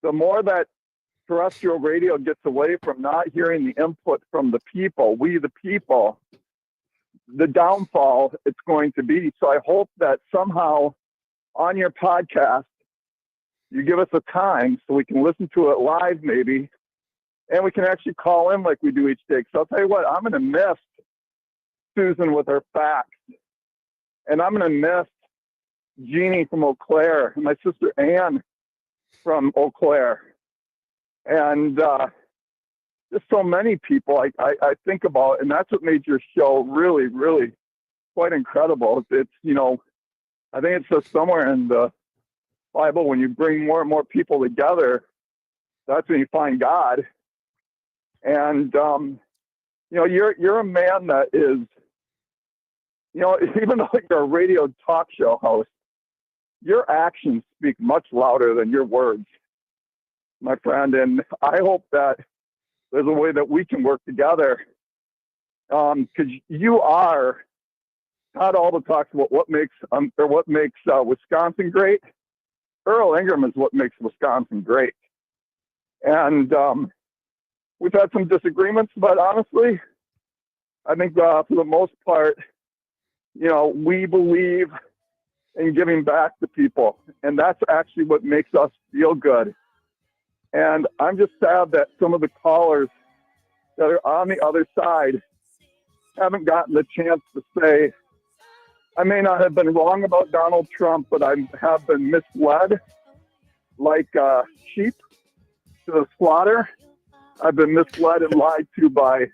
S6: The more that terrestrial radio gets away from not hearing the input from the people, we the people, the downfall it's going to be. So I hope that somehow on your podcast, you give us a time so we can listen to it live maybe, and we can actually call in like we do each day. So I'll tell you what, I'm going to miss Susan with her facts. And I'm going to miss Jeannie from Eau Claire and my sister Ann from Eau Claire. And just so many people I think about, and that's what made your show really, really quite incredible. It's, you know, I think it says somewhere in the Bible, when you bring more and more people together, that's when you find God. And, you know, you're a man that is, you know, even though you're a radio talk show host, your actions speak much louder than your words, my friend. And I hope that there's a way that we can work together, because you are not all the talks about what makes Wisconsin great. Earl Ingram is what makes Wisconsin great. And we've had some disagreements, but honestly, I think for the most part, you know, we believe in giving back to people, and that's actually what makes us feel good. And I'm just sad that some of the callers that are on the other side haven't gotten the chance to say, I may not have been wrong about Donald Trump, but I have been misled like sheep to the slaughter. I've been misled and lied to by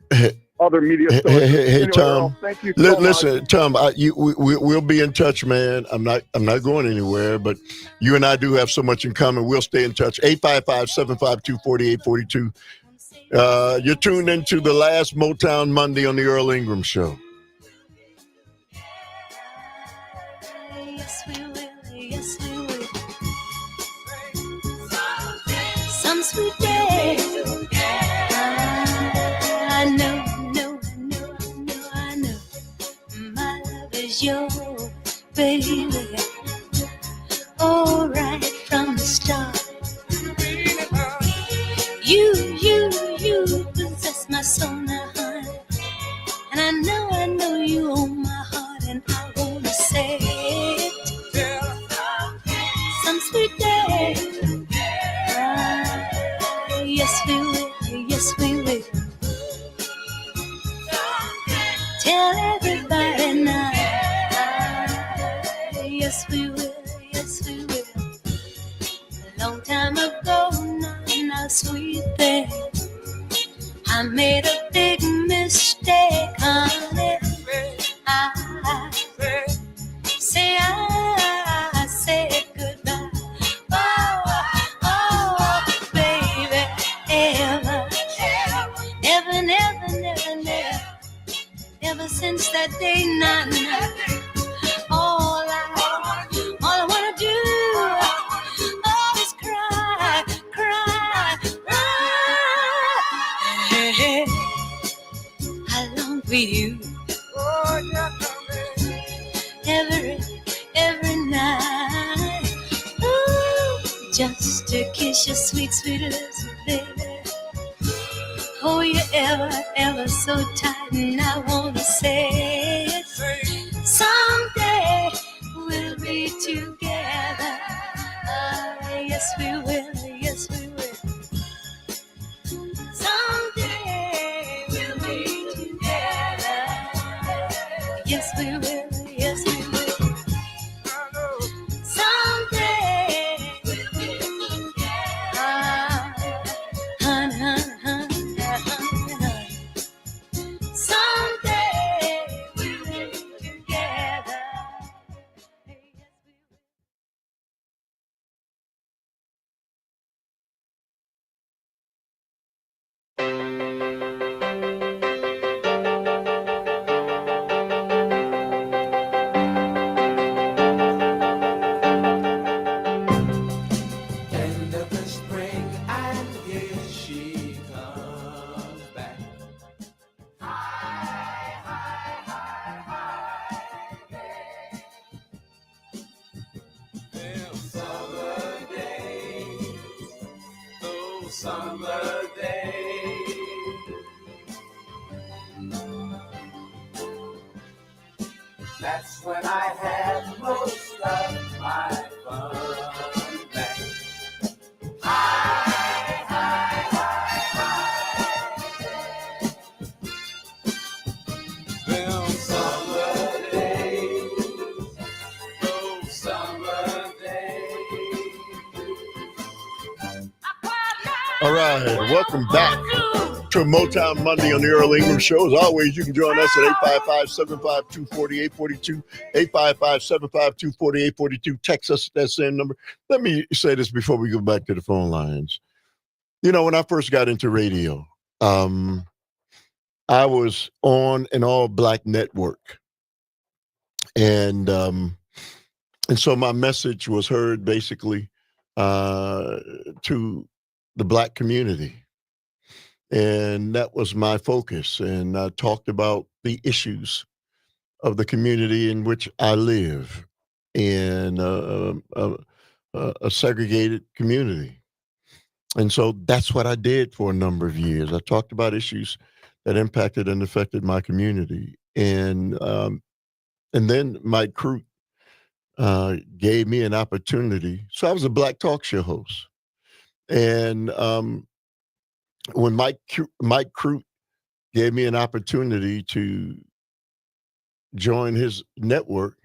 S6: other media sources.
S2: Hey,
S6: Anyway,
S2: Tom.
S6: Earl, thank you so
S2: Listen,
S6: much.
S2: Tom, we'll be in touch, man. I'm not going anywhere, but you and I do have so much in common. We'll stay in touch. 855-752-4842. You're tuned into the last Motown Monday on the Earl Ingram Show.
S1: Yes, we will. Yes, we will. Some sweet day. I know. My love is your baby. All right from the start. You possess my soul now, honey. And I know you own my heart, and I wanna say it. Some sweet day. Yes, we will. Yes, we will. Tell everybody now. Yes, we will. Yes, we will. A long time ago, now, sweet thing, I made a big mistake, honey. I said goodbye. Oh, baby, ever since that day, all I wanna do is cry. Hey, I long for you. Every night. Ooh, just to kiss your sweet, sweet lips, baby. Oh, you're ever so tight, and I wanna say it. Someday we'll be together. Yes, we will. Yes, we will. Someday we'll be together. Yes, we will. Yes, we will. Someday we'll be together. Honey. Someday we'll be together.
S3: summer day. That's when I had most of my fun. High, high, high, high. Them summer days, those summer days.
S2: All right, welcome back to Motown Monday on the Earl Ingram Show. As always, you can join us at 855-752-4842, 855-752-4842. Text us at that same number. Let me say this before we go back to the phone lines. You know, when I first got into radio, I was on an all-black network. And so my message was heard basically to the black community. And that was my focus. And I talked about the issues of the community in which I live in a segregated community. And so that's what I did for a number of years. I talked about issues that impacted and affected my community. And then Mike Crute gave me an opportunity. So I was a black talk show host. And when Mike Crute gave me an opportunity to join his network,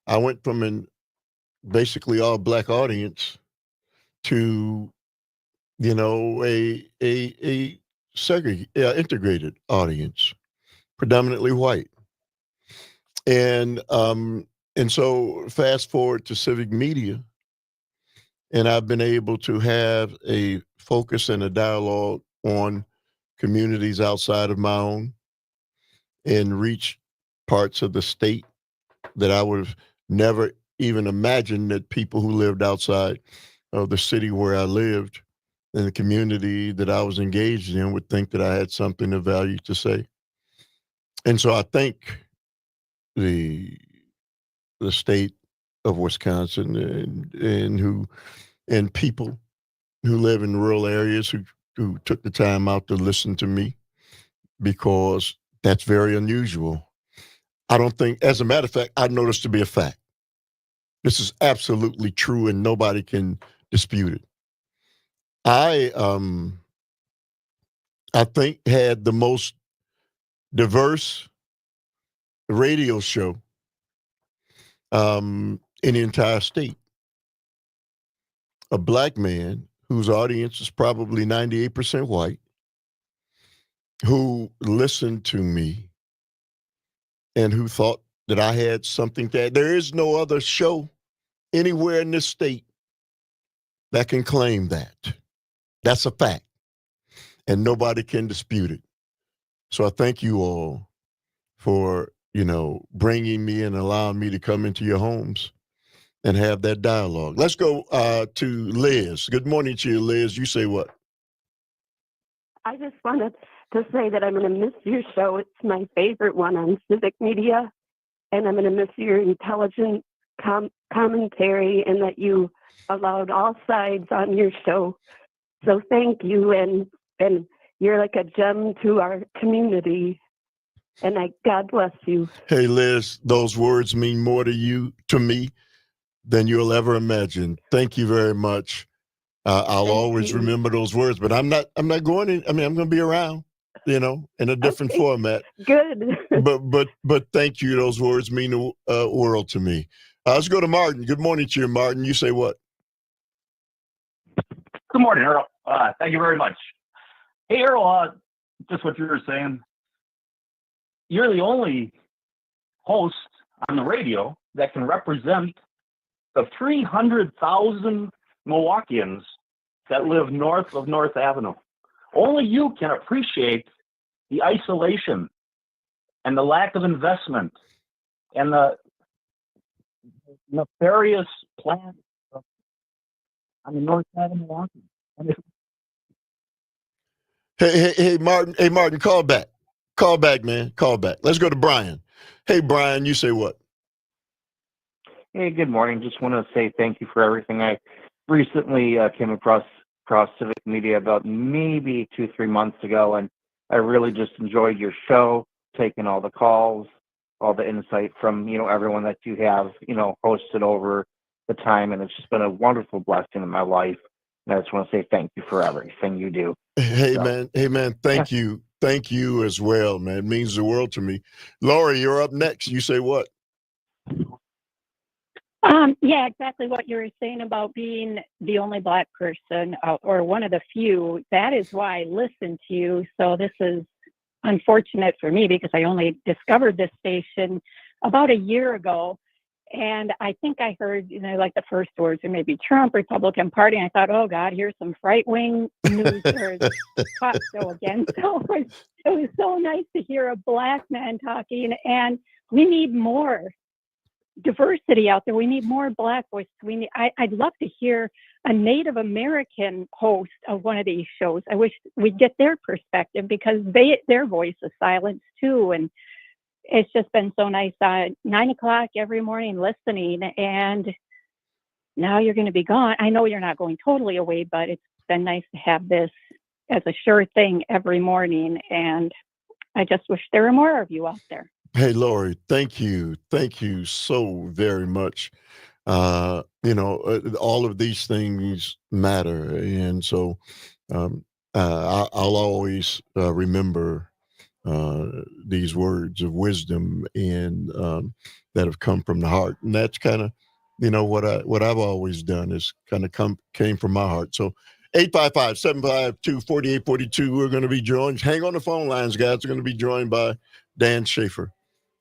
S2: I went from an basically all black audience to, you know, a integrated audience, predominantly white. And so fast forward to civic media, and I've been able to have a focus and a dialogue on communities outside of my own and reach parts of the state that I would have never even imagined that people who lived outside of the city where I lived and the community that I was engaged in would think that I had something of value to say. And so I thank the state of Wisconsin and people who live in rural areas who took the time out to listen to me, because that's very unusual. I don't think, as a matter of fact, I noticed to be a fact. This is absolutely true and nobody can dispute it. I think had the most diverse radio show in the entire state. A black man whose audience is probably 98% white, who listened to me and who thought that I had something to add. There is no other show anywhere in this state that can claim that. That's a fact. And nobody can dispute it. So I thank you all for, bringing me and allowing me to come into your homes and have that dialogue. Let's go to Liz. Good morning to you, Liz. You say what?
S15: I just wanted to say that I'm going to miss your show. It's my favorite one on civic media, and I'm going to miss your intelligent commentary and that you allowed all sides on your show. So thank you, and you're like a gem to our community, and God bless you.
S2: Hey, Liz, those words mean more to me than you'll ever imagine. Thank you very much. I'll always remember those words, but I'm not going in. I mean, I'm going to be around, in a different format.
S15: Good.
S2: But thank you. Those words mean a world to me. Let's go to Martin. Good morning to you, Martin. You say what?
S16: Good morning, Earl. Thank you very much. Hey, Earl, just what you were saying. You're the only host on the radio that can represent the 300,000 Milwaukeeans that live north of North Avenue. Only you can appreciate the isolation and the lack of investment and the nefarious plans on the north side of Milwaukee.
S2: Hey, Martin. Hey, Martin, call back. Call back, man. Call back. Let's go to Brian. Hey, Brian, you say what?
S17: Hey, good morning. Just want to say thank you for everything. I recently came across across Civic Media about maybe 2-3 months ago, and I really just enjoyed your show, taking all the calls, all the insight from, everyone that you have, hosted over the time. And it's just been a wonderful blessing in my life. And I just want to say thank you for everything you do.
S2: Hey,
S17: So,
S2: man. Thank you. Thank you as well, man. It means the world to me. Lori, you're up next. You say what?
S18: Yeah, exactly what you were saying about being the only Black person or one of the few. That is why I listen to you. So this is unfortunate for me because I only discovered this station about a year ago. And I think I heard, like the first words or maybe Trump, Republican Party. And I thought, oh God, here's some right-wing news or talk show again. So it was so nice to hear a Black man talking, and we need more diversity out there. We need more Black voices. I'd love to hear a Native American host of one of these shows. I wish we'd get their perspective because their voice is silenced too. And it's just been so nice. 9 o'clock every morning listening, and now you're going to be gone. I know you're not going totally away, but it's been nice to have this as a sure thing every morning. And I just wish there were more of you out there.
S2: Hey, Lori, thank you. Thank you so very much. All of these things matter. And so I'll always remember these words of wisdom and that have come from the heart. And that's kind of, what I've always done is kind of came from my heart. So 855-752-4842, we're going to be joined. Hang on the phone lines, guys. We're going to be joined by Dan Schaefer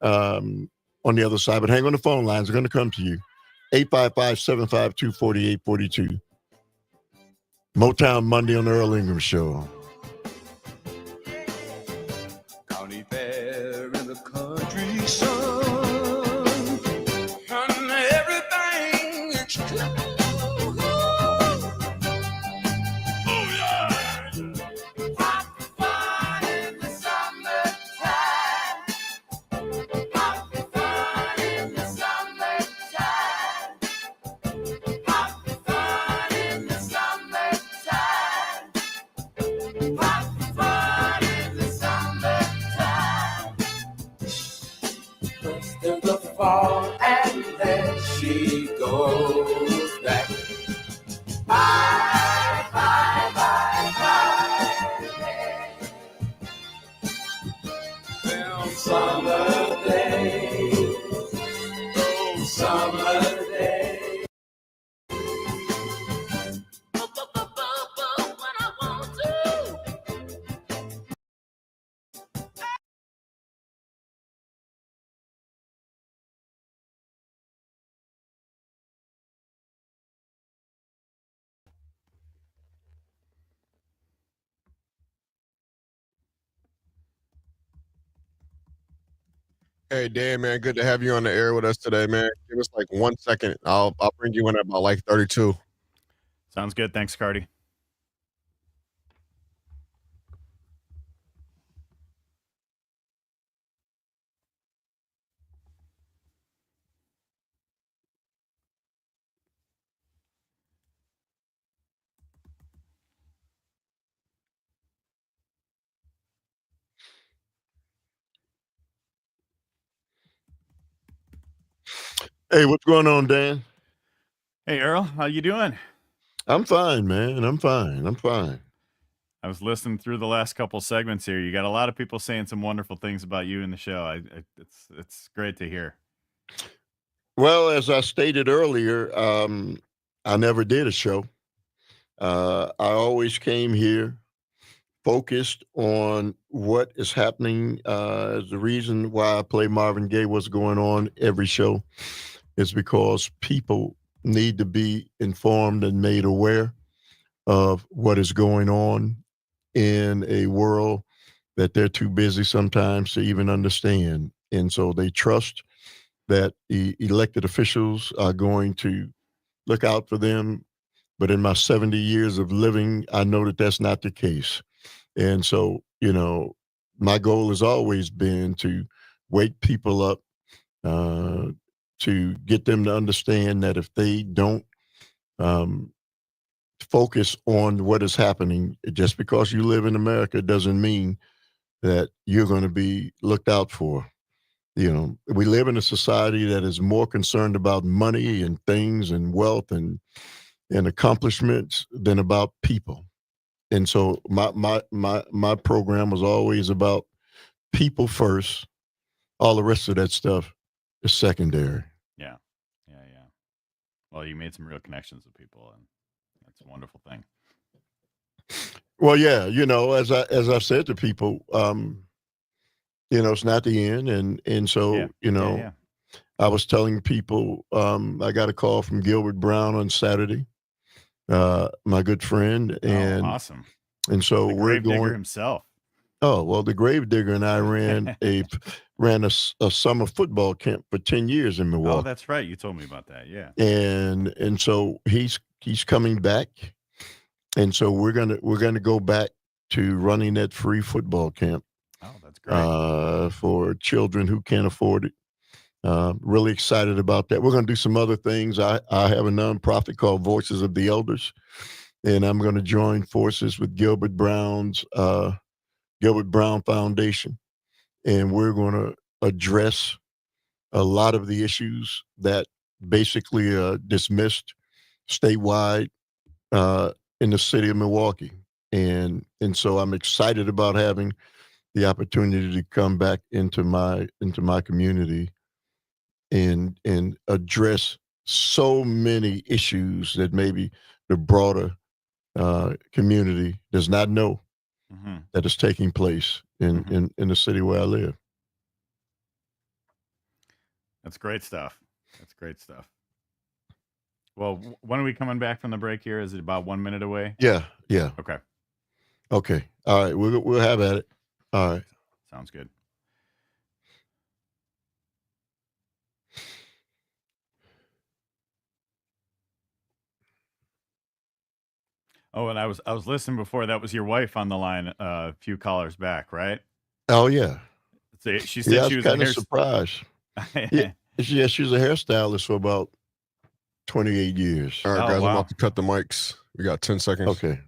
S2: on the other side. But hang on the phone lines. We're going to come to you. 855-752-4842. Motown Monday on the Earl Ingram Show.
S1: County fair in the country sun, and everything is cool. Oh yeah! Hot fun in the summertime. Hot fun in the summertime. Hot fun in the summertime. Hot fun in the summertime. First of the fall, and then she goes back. Bye, bye, bye, bye. Them summer days, those summer days. When I want to.
S4: Hey Dan, man, good to have you on the air with us today, man. Give us like 1 second. I'll bring you in at about like 32.
S19: Sounds good. Thanks, Cardi.
S2: Hey, what's going on, Dan?
S19: Hey, Earl, how you doing?
S2: I'm fine, man. I'm fine.
S19: I was listening through the last couple segments here. You got a lot of people saying some wonderful things about you in the show. It's great to hear.
S2: Well, as I stated earlier, I never did a show. I always came here focused on what is happening. The reason why I play Marvin Gaye, what's going on every show, is because people need to be informed and made aware of what is going on in a world that they're too busy sometimes to even understand. And so they trust that the elected officials are going to look out for them. But in my 70 years of living, I know that that's not the case. And so, my goal has always been to wake people up, to get them to understand that if they don't focus on what is happening. Just because you live in America doesn't mean that you're going to be looked out for. You know, we live in a society that is more concerned about money and things and wealth and accomplishments than about people. And so my program was always about people first. All the rest of that stuff is secondary.
S19: Yeah. Well, you made some real connections with people, and that's a wonderful thing.
S2: Well, yeah, you know, as I've said to people, you know, it's not the end, and so you know,
S19: Yeah.
S2: I was telling people, I got a call from Gilbert Brown on Saturday, my good friend, and
S19: awesome.
S2: And so
S19: The
S2: we're
S19: gravedigger
S2: going.
S19: himself.
S2: Oh well, the Gravedigger and I ran a summer football camp for 10 years in Milwaukee.
S19: Oh, that's right. You told me about that. Yeah.
S2: And so he's coming back, and so we're gonna go back to running that free football camp.
S19: Oh, that's great.
S2: For children who can't afford it. Really excited about that. We're gonna do some other things. I have a nonprofit called Voices of the Elders, and I'm gonna join forces with Gilbert Brown's Gilbert Brown Foundation, and we're going to address a lot of the issues that basically are dismissed statewide in the city of Milwaukee. And so I'm excited about having the opportunity to come back into my community and address so many issues that maybe the broader community does not know that is taking place in the city where I live.
S19: That's great stuff. Well, when are we coming back from the break here? Is it about 1 minute away?
S2: Yeah.
S19: Okay.
S2: All right. We'll have at it. All right.
S19: Sounds good. Oh, and I was listening before. That was your wife on the line a few callers back, right?
S2: Oh yeah.
S19: So she said
S2: I
S19: she
S2: was
S19: was
S2: kind of surprised. Yeah, she was a hairstylist for about 28 years.
S4: All right, guys,
S19: wow.
S4: I'm about to cut the mics. We got 10 seconds.
S2: Okay.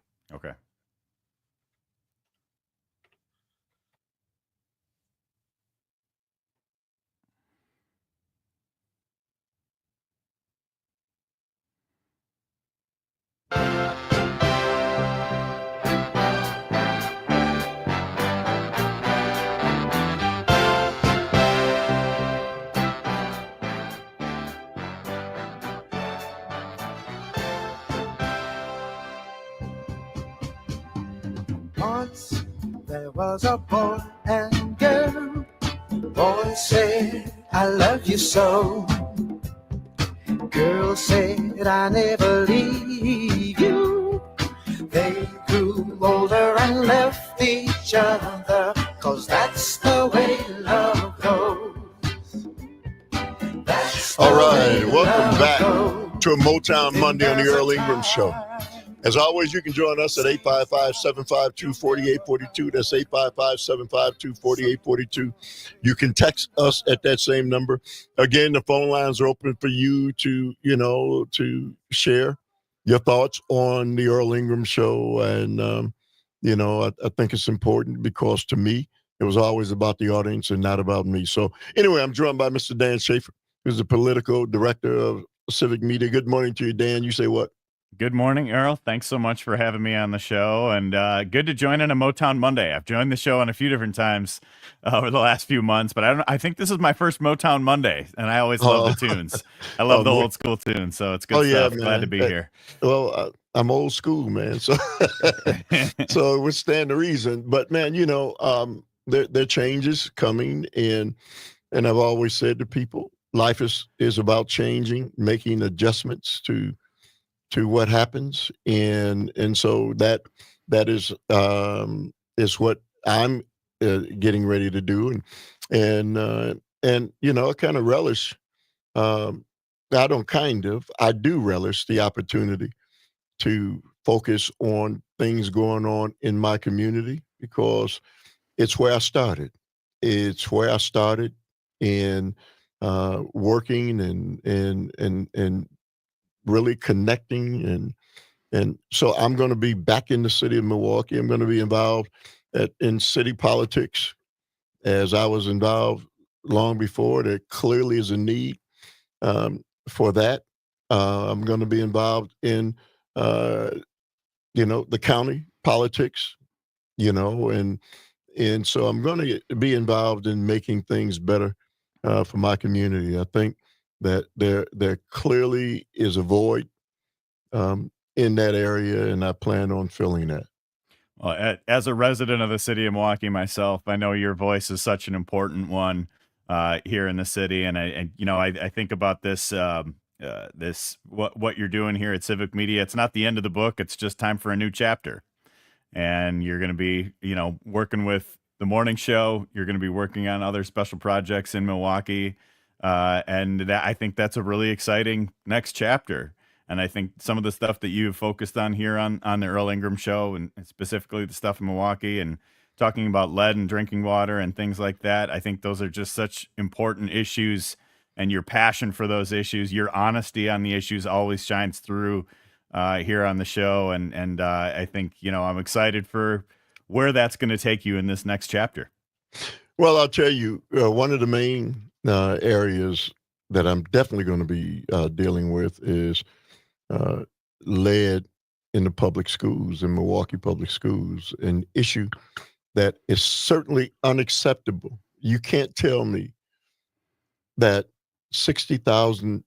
S3: Once there was a boy and girl. Boy said, I love you so. Girl said, I never leave you. They grew older and left each other, 'cause that's the way love goes.
S2: All right. Welcome back to a Motown Monday on the Earl Ingram Show. As always, you can join us at 855-752-4842. That's 855-752-4842. You can text us at that same number. Again, the phone lines are open for you to share your thoughts on the Earl Ingram Show. And, I think it's important because to me, it was always about the audience and not about me. So anyway, I'm joined by Mr. Dan Schaefer, who's the political director of Civic Media. Good morning to you, Dan. You say what?
S19: Good morning, Earl. Thanks so much for having me on the show, and good to join in a Motown Monday. I've joined the show on a few different times over the last few months, but I think this is my first Motown Monday, and I always love the tunes. I love the old school tunes, so it's good stuff.
S2: Yeah,
S19: Glad to be here.
S2: Well, I'm old school, man, so so it would stand to reason. But man, there are changes coming, and I've always said to people, life is about changing, making adjustments to what happens, and so that is what I'm getting ready to do, and I kind of relish. I do relish the opportunity to focus on things going on in my community because it's where I started. It's where I started in working and really connecting And so I'm going to be back in the city of Milwaukee. I'm going to be involved in city politics as I was involved long before. There clearly is a need for that. I'm going to be involved in, the county politics, and so I'm going to be involved in making things better for my community. I think that there clearly is a void in that area, and I plan on filling that.
S19: Well, as a resident of the city of Milwaukee myself, I know your voice is such an important one here in the city, and I think about this what you're doing here at Civic Media. It's not the end of the book; it's just time for a new chapter. And you're going to be, working with the morning show. You're going to be working on other special projects in Milwaukee, and I think that's a really exciting next chapter. And I think some of the stuff that you've focused on here on the Earl Ingram Show, and specifically the stuff in Milwaukee, and talking about lead and drinking water and things like that, I think those are just such important issues. And your passion for those issues, your honesty on the issues, always shines through here on the show. And I think I'm excited for where that's going to take you in this next chapter.
S2: Well, I'll tell you, one of the main areas that I'm definitely going to be dealing with is lead in the public schools, in Milwaukee public schools, an issue that is certainly unacceptable. You can't tell me that 60,000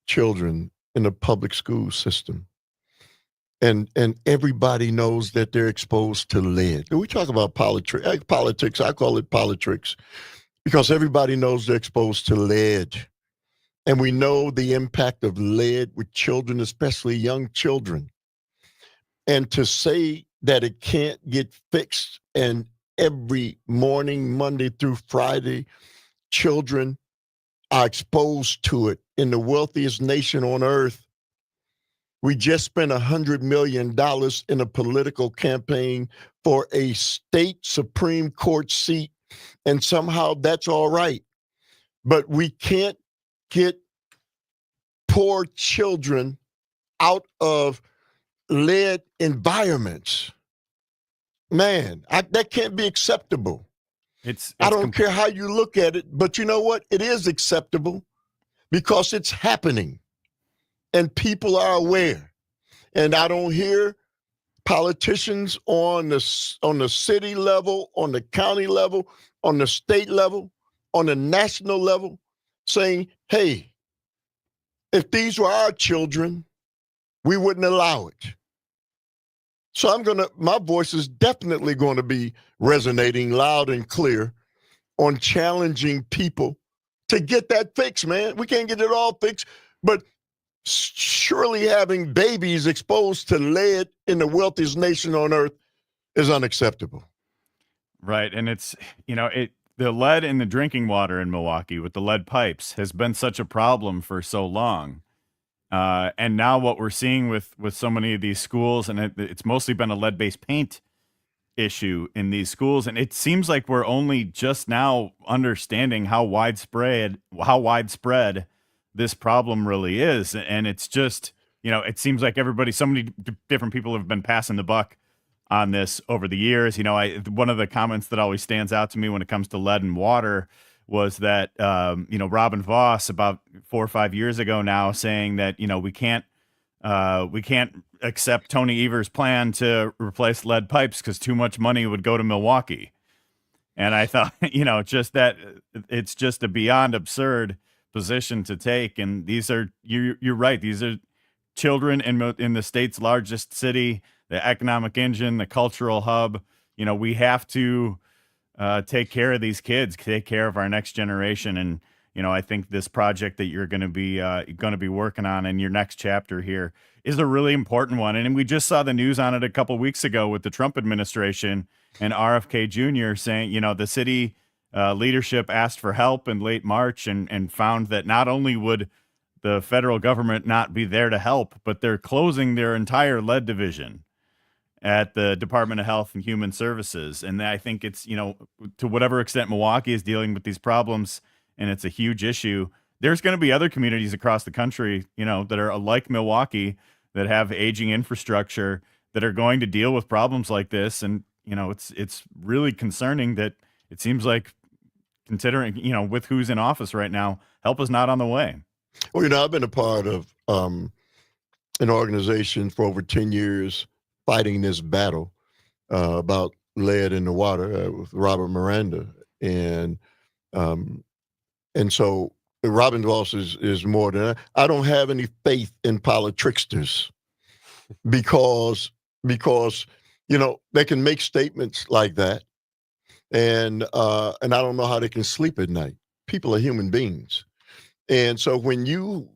S2: children in the public school system, and everybody knows that they're exposed to lead. We talk about politics, I call it politics, because everybody knows they're exposed to lead. And we know the impact of lead with children, especially young children. And to say that it can't get fixed, and every morning, Monday through Friday, children are exposed to it in the wealthiest nation on earth. We just spent $100 million in a political campaign for a state Supreme Court seat, and somehow that's all right. But we can't get poor children out of lead environments. Man, that can't be acceptable. I don't care how you look at it, but you know what? It is acceptable because it's happening and people are aware. And I don't hear politicians on the city level, on the county level, on the state level, on the national level saying, hey, if these were our children, we wouldn't allow it. So my voice is definitely going to be resonating loud and clear on challenging people to get that fixed, man. We can't get it all fixed, but surely having babies exposed to lead in the wealthiest nation on earth is unacceptable.
S19: Right. And it's, the lead in the drinking water in Milwaukee with the lead pipes has been such a problem for so long. And now what we're seeing with so many of these schools, and it's mostly been a lead-based paint issue in these schools. And it seems like we're only just now understanding how widespread this problem really is. And it's just, it seems like so many different people have been passing the buck on this over the years. One of the comments that always stands out to me when it comes to lead and water was that, Robin Voss about 4 or 5 years ago now saying that, we can't accept Tony Evers' plan to replace lead pipes because too much money would go to Milwaukee. And I thought, just that it's just a beyond absurd position to take. And you're right. These are children in the state's largest city, the economic engine, the cultural hub. We have to take care of these kids, take care of our next generation. And, I think this project that you're going to be working on in your next chapter here is a really important one. And we just saw the news on it a couple of weeks ago with the Trump administration and RFK Jr. saying, the city leadership asked for help in late March and found that not only would the federal government not be there to help, but they're closing their entire lead division at the Department of Health and Human Services. And I think it's, to whatever extent Milwaukee is dealing with these problems and it's a huge issue, there's going to be other communities across the country, that are like Milwaukee that have aging infrastructure that are going to deal with problems like this. And, it's really concerning that it seems like, considering, with who's in office right now, help is not on the way.
S2: Well, I've been a part of an organization for over 10 years fighting this battle about lead in the water with Robert Miranda. And so Robin Voss is more than I don't have any faith in politricksters because they can make statements like that, and I don't know how they can sleep at night. People are human beings, and so when you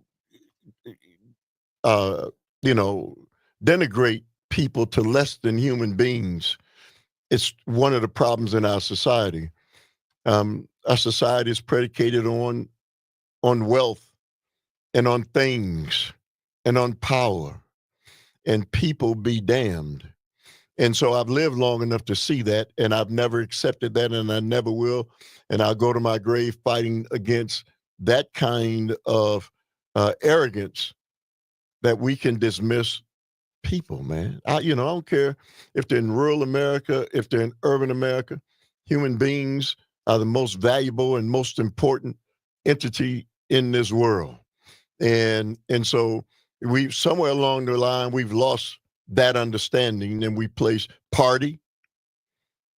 S2: denigrate people to less than human beings, it's one of the problems in our society. Our society is predicated on wealth and on things and on power, and people be damned. And so I've lived long enough to see that, and I've never accepted that, and I never will. And I'll go to my grave fighting against that kind of arrogance that we can dismiss people, man. I don't care if they're in rural America, if they're in urban America. Human beings are the most valuable and most important entity in this world. And so we somewhere along the line, we've lost that understanding, and we place party,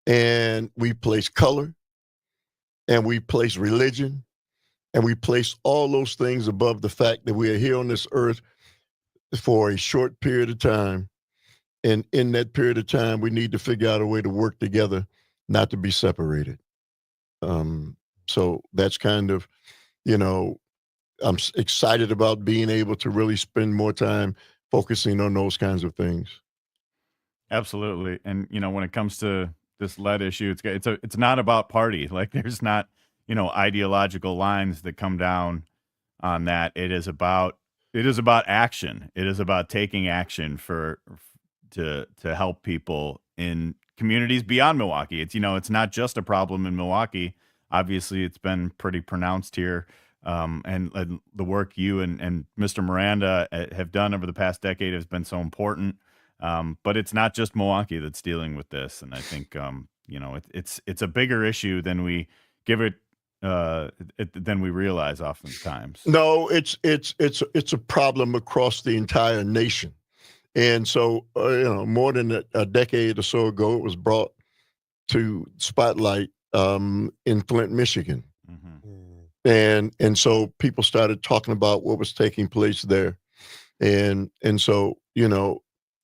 S2: and we place color, and we place religion, and we place all those things above the fact that we are here on this earth for a short period of time. And in that period of time, we need to figure out a way to work together, not to be separated. So that's kind of, I'm excited about being able to really spend more time focusing on those kinds of things.
S19: Absolutely. And, when it comes to this lead issue, it's not about party. Like, there's not, ideological lines that come down on that. It is about action. It is about taking action to help people in communities beyond Milwaukee. It's not just a problem in Milwaukee. Obviously, it's been pretty pronounced here. And the work you and Mr. Miranda have done over the past decade has been so important. But it's not just Milwaukee that's dealing with this. And I think, it's a bigger issue than we give it, than we realize oftentimes.
S2: No, it's a problem across the entire nation. And so, more than a decade or so ago, it was brought to spotlight in Flint, Michigan. And so people started talking about what was taking place there. And so,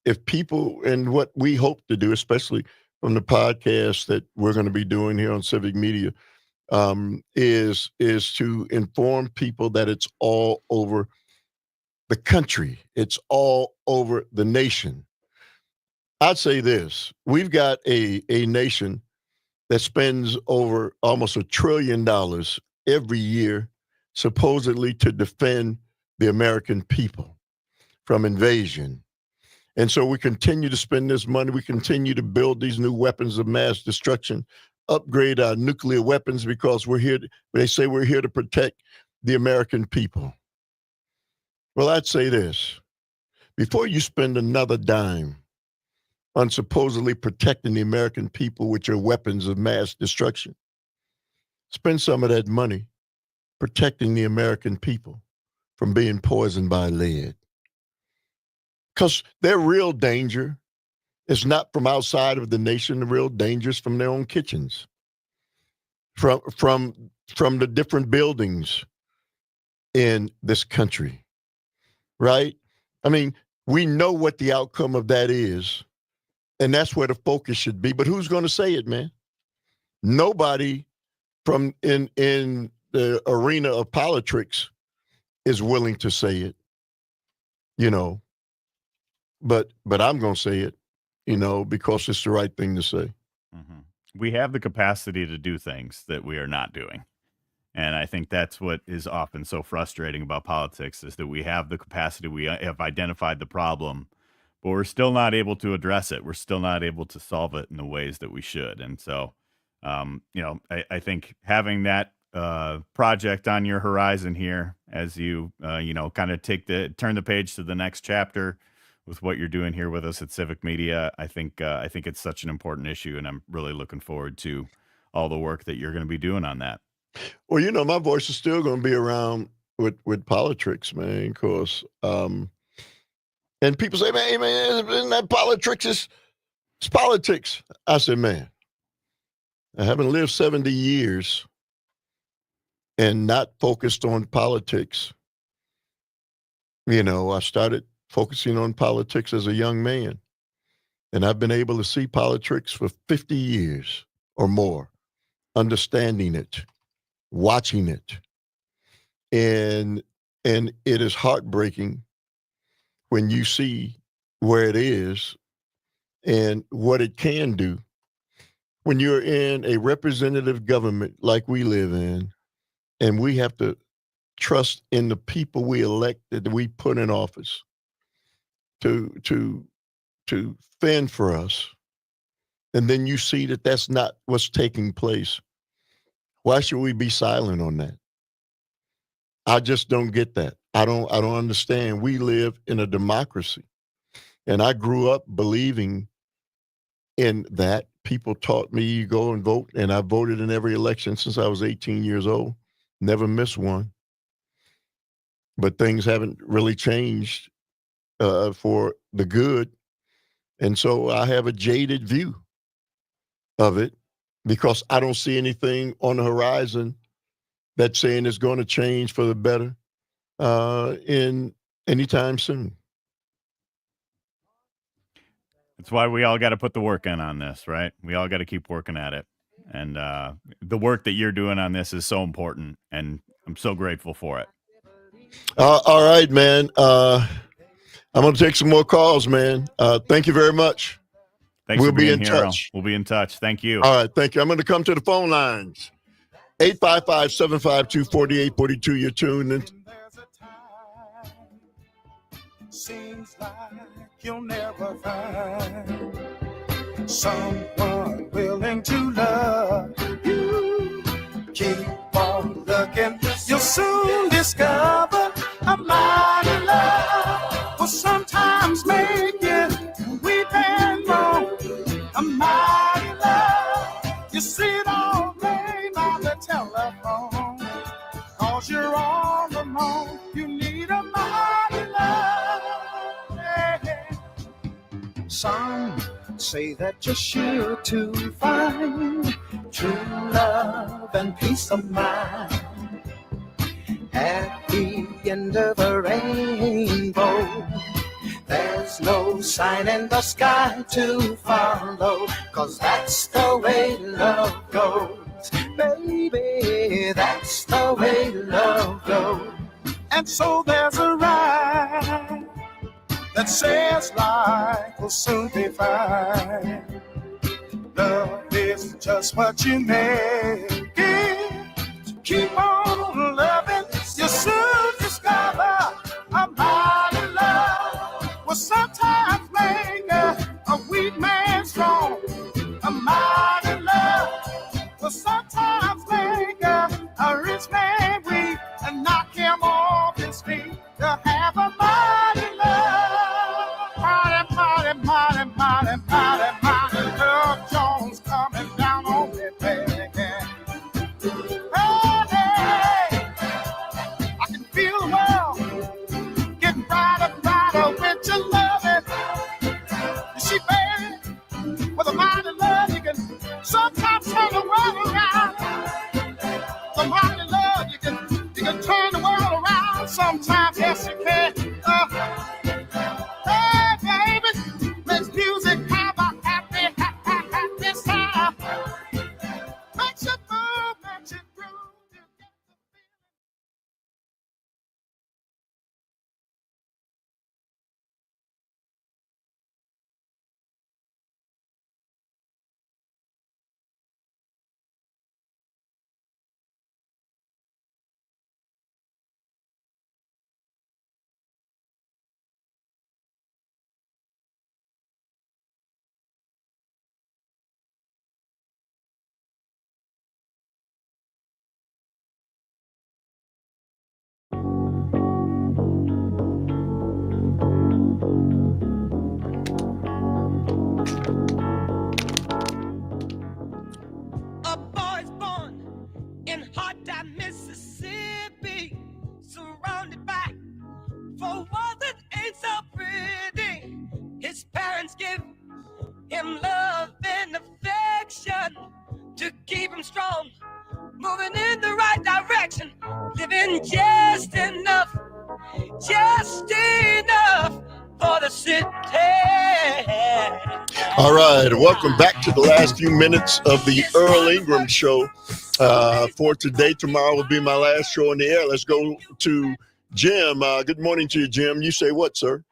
S2: if people, and what we hope to do, especially from the podcast that we're going to be doing here on Civic Media, is to inform people that it's all over the country. It's all over the nation. I'd say this: we've got a nation that spends over almost $1 trillion every year, supposedly to defend the American people from invasion. And so we continue to spend this money. We continue to build these new weapons of mass destruction, upgrade our nuclear weapons, because they say we're here to protect the American people. Well, I'd say this: before you spend another dime on supposedly protecting the American people with your weapons of mass destruction, spend some of that money protecting the American people from being poisoned by lead. Because their real danger is not from outside of the nation. The real danger is from their own kitchens, from the different buildings in this country, right? I mean, we know what the outcome of that is, and that's where the focus should be. But who's going to say it, man? Nobody from in the arena of politics is willing to say it, But I'm going to say it, because it's the right thing to say.
S19: We have the capacity to do things that we are not doing. And I think that's what is often so frustrating about politics, is that we have the capacity, we have identified the problem, but we're still not able to address it. We're still not able to solve it in the ways that we should. And so, I think having that project on your horizon here as you, kind of turn the page to the next chapter, with what you're doing here with us at Civic Media. I think it's such an important issue, and I'm really looking forward to all the work that you're going to be doing on that.
S2: Well, my voice is still going to be around with politics, man, of course. And people say, man, isn't that politics? It's politics. I said, man, I haven't lived 70 years and not focused on politics. I started focusing on politics as a young man, and I've been able to see politics for 50 years or more, understanding it, watching it. And it is heartbreaking when you see where it is and what it can do when you're in a representative government like we live in, and we have to trust in the people we elected, that we put in office to fend for us. And then you see that that's not what's taking place. Why should we be silent on that? I just don't get that. I don't understand. We live in a democracy, and I grew up believing in that. People taught me, you go and vote, and I voted in every election since I was 18 years old. Never missed one. But things haven't really changed for the good, and so I have a jaded view of it because I don't see anything on the horizon that's saying it's going to change for the better in anytime soon.
S19: That's why we all got to put the work in on this, right? We all got to keep working at it. And the work that you're doing on this is so important, and I'm so grateful for it.
S2: All right, man. I'm going to take some more calls, man. Thank you very much.
S19: Thanks
S2: We'll
S19: for
S2: be
S19: being
S2: in
S19: here, Earl.
S2: touch.
S19: We'll be in touch. Thank you.
S2: All right, thank you. I'm going to come to the phone lines. 855-752-4842. You're tuned in.
S1: Seems like you'll never find someone willing to love you. Keep on looking, you'll soon discover a mighty love will sometimes make you weep and moan. A mighty love, you sit all day by the telephone, 'cause you're all alone. You need a mighty love. Yeah. Some say that you're sure to find true love and peace of mind at the end of a rainbow. There's no sign in the sky to follow, 'cause that's the way love goes. Baby, that's the way love goes. And so there's a rhyme that says life will soon be fine. Love is just what you make it. Keep on loving, you'll soon discover a mighty love will sometimes make a weak man strong. A mighty love will sometimes make a rich man weak and knock him off his feet. To have a mighty love, mighty, mighty, mighty, mighty, mighty, mighty love. Jones coming down on me, baby. Hey, hey, I can feel the world getting brighter, brighter with your loving. You see, baby, with a mighty love, you can sometimes turn the world around. The mighty love, you can turn the world around. Sometimes, yes, you can. and just enough for the city.
S2: All right, welcome back to the last few minutes of the Earl Ingram Show. For today, tomorrow will be my last show on the air. Let's go to Jim. Good morning to you, Jim. You say what, sir?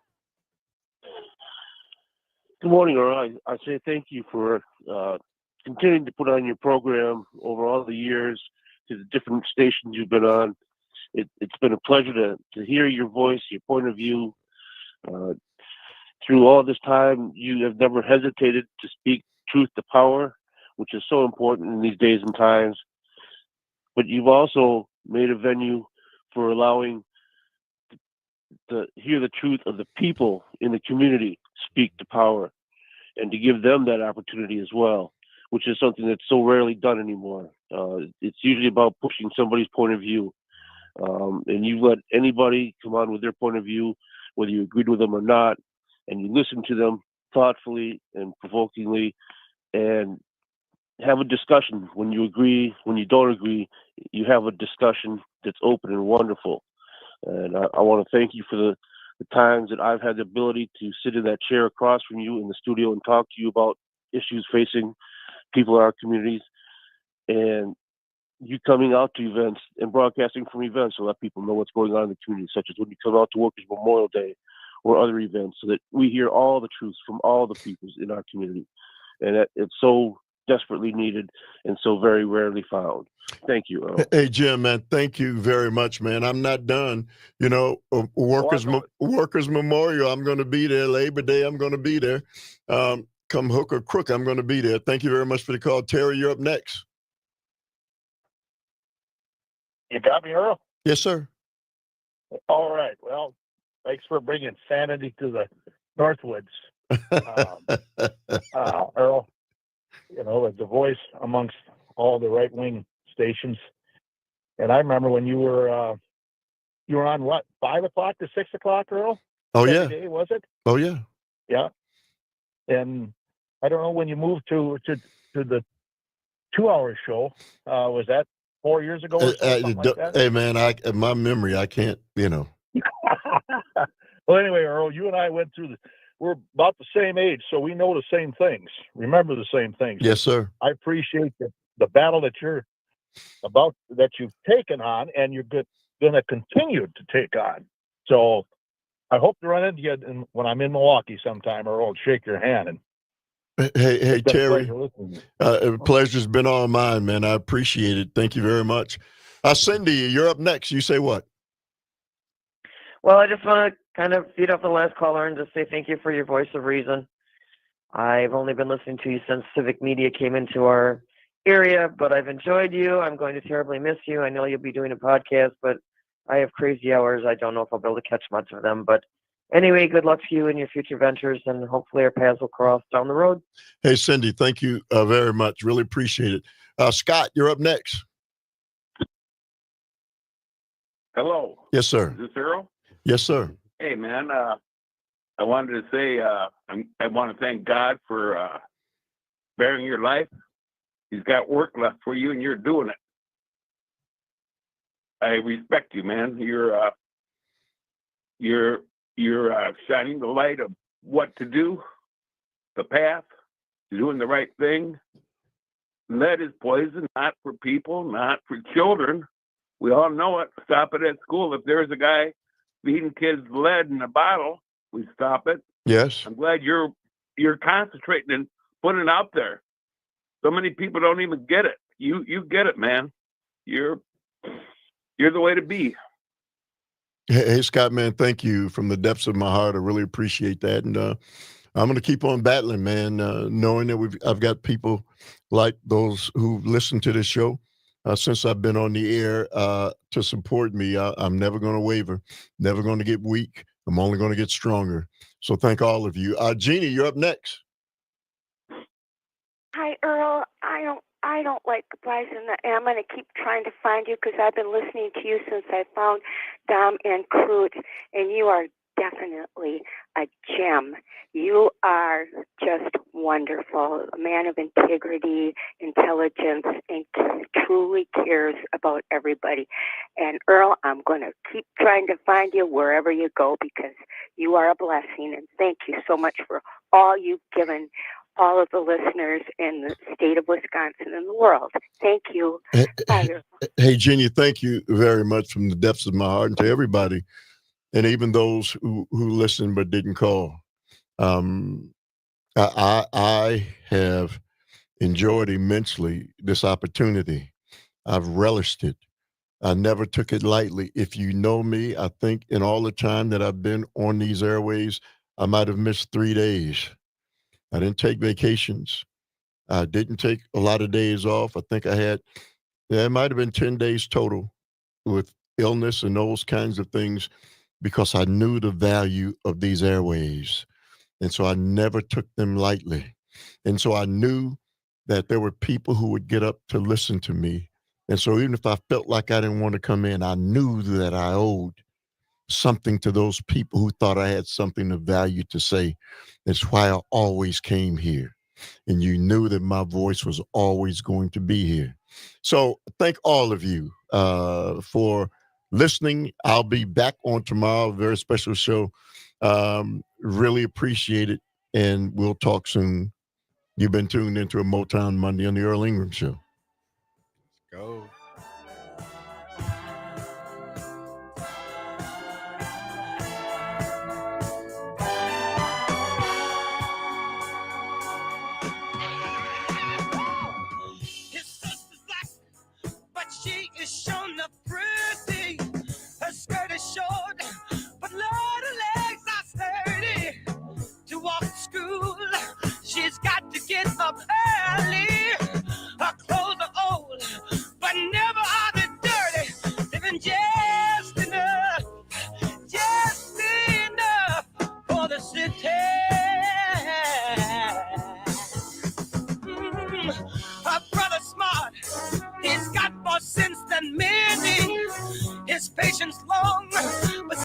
S20: Good morning, Earl. I say thank you for continuing to put on your program over all the years to the different stations you've been on. It's been a pleasure to hear your voice, your point of view. Through all this time, you have never hesitated to speak truth to power, which is so important in these days and times. But you've also made a venue for allowing to hear the truth of the people in the community speak to power, and to give them that opportunity as well, which is something that's so rarely done anymore. It's usually about pushing somebody's point of view. And you let anybody come on with their point of view, whether you agreed with them or not, and you listen to them thoughtfully and provokingly, and have a discussion. When you agree, when you don't agree, you have a discussion that's open and wonderful. And I want to thank you for the times that I've had the ability to sit in that chair across from you in the studio and talk to you about issues facing people in our communities, and you coming out to events and broadcasting from events to let people know what's going on in the community, such as when you come out to Workers' Memorial Day or other events, so that we hear all the truths from all the peoples in our community. And it's so desperately needed and so very rarely found. Thank you, Earl.
S2: Hey, Jim, man, thank you very much, man. I'm not done. You know, Workers Memorial, I'm going to be there. Labor Day, I'm going to be there. Come hook or crook, I'm going to be there. Thank you very much for the call. Terry, you're up next.
S21: You got me, Earl?
S2: Yes, sir.
S21: All right. Well, thanks for bringing sanity to the Northwoods. Earl, you know, the voice amongst all the right-wing stations. And I remember when you were on what, 5 o'clock to 6 o'clock, Earl?
S2: Oh,
S21: Every
S2: yeah.
S21: day, was it?
S2: Oh, yeah.
S21: Yeah. And I don't know when you moved to the 2-hour show. Was that 4 years ago or something like that?
S2: Hey, man, my memory, I can't, you know.
S21: Well, anyway, Earl, you and I went through we're about the same age, so we know the same things, remember the same things.
S2: Yes, sir.
S21: I appreciate the battle that you've taken on, and you're going to continue to take on. So I hope to run into you when I'm in Milwaukee sometime, Earl, and shake your hand. And
S2: Hey, Terry, pleasure's been all mine, man. I appreciate it. Thank you very much. Cindy, you're up next. You say what?
S22: Well, I just want to kind of feed off the last caller and just say thank you for your voice of reason. I've only been listening to you since Civic Media came into our area, but I've enjoyed you. I'm going to terribly miss you. I know you'll be doing a podcast, but I have crazy hours. I don't know if I'll be able to catch much of them. But anyway, good luck to you in your future ventures, and hopefully our paths will cross down the road.
S2: Hey, Cindy, thank you very much. Really appreciate it. Scott, you're up next.
S23: Hello.
S2: Yes, sir.
S23: Is this Earl?
S2: Yes, sir.
S23: Hey, man. I wanted to say I want to thank God for bearing your life. He's got work left for you, and you're doing it. I respect you, man. You're shining the light of what to do, the path, doing the right thing. Lead is poison, not for people, not for children. We all know it. Stop it at school. If there's a guy feeding kids lead in a bottle, we stop it.
S2: Yes.
S23: I'm glad you're concentrating and putting it out there. So many people don't even get it. You get it, man. You're the way to be.
S2: Hey, Scott, man, thank you from the depths of my heart. I really appreciate that. And I'm going to keep on battling, man, knowing that I've got people like those who listen to this show since I've been on the air to support me. I'm never going to waver, never going to get weak. I'm only going to get stronger. So thank all of you. Jeannie, you're up next.
S24: Hi, Earl. I don't like goodbyes, and I'm going to keep trying to find you because I've been listening to you since I found Dom and Crute, and you are definitely a gem. You are just wonderful, a man of integrity, intelligence, and truly cares about everybody. And Earl, I'm going to keep trying to find you wherever you go because you are a blessing. And thank you so much for all you've given all of the listeners in the state of Wisconsin and the world. Thank you. Bye, Earl.
S2: Hey, Jenny, thank you very much from the depths of my heart and to everybody, and even those who listened but didn't call. I have enjoyed immensely this opportunity. I've relished it. I never took it lightly. If you know me, I think in all the time that I've been on these airways, I might have missed 3 days. I didn't take vacations. I didn't take a lot of days off. I think I had, it might have been 10 days total with illness and those kinds of things because I knew the value of these airways. And so I never took them lightly. And so I knew that there were people who would get up to listen to me. And so even if I felt like I didn't want to come in, I knew that I owed something to those people who thought I had something of value to say. That's why I always came here. And you knew that my voice was always going to be here. So thank all of you for listening. I'll be back on tomorrow, a very special show. Really appreciate it. And we'll talk soon. You've been tuned into a Motown Monday on the Earl Ingram Show.
S4: Go.
S1: His sister's black, but she is shown up pretty. Her skirt is short, but Lord, her legs are sturdy. To walk to school, she's got to get up early. Her clothes are old, but never are they dirty. Living just enough for the city. Her brother's smart, he's got more sense than many. His patience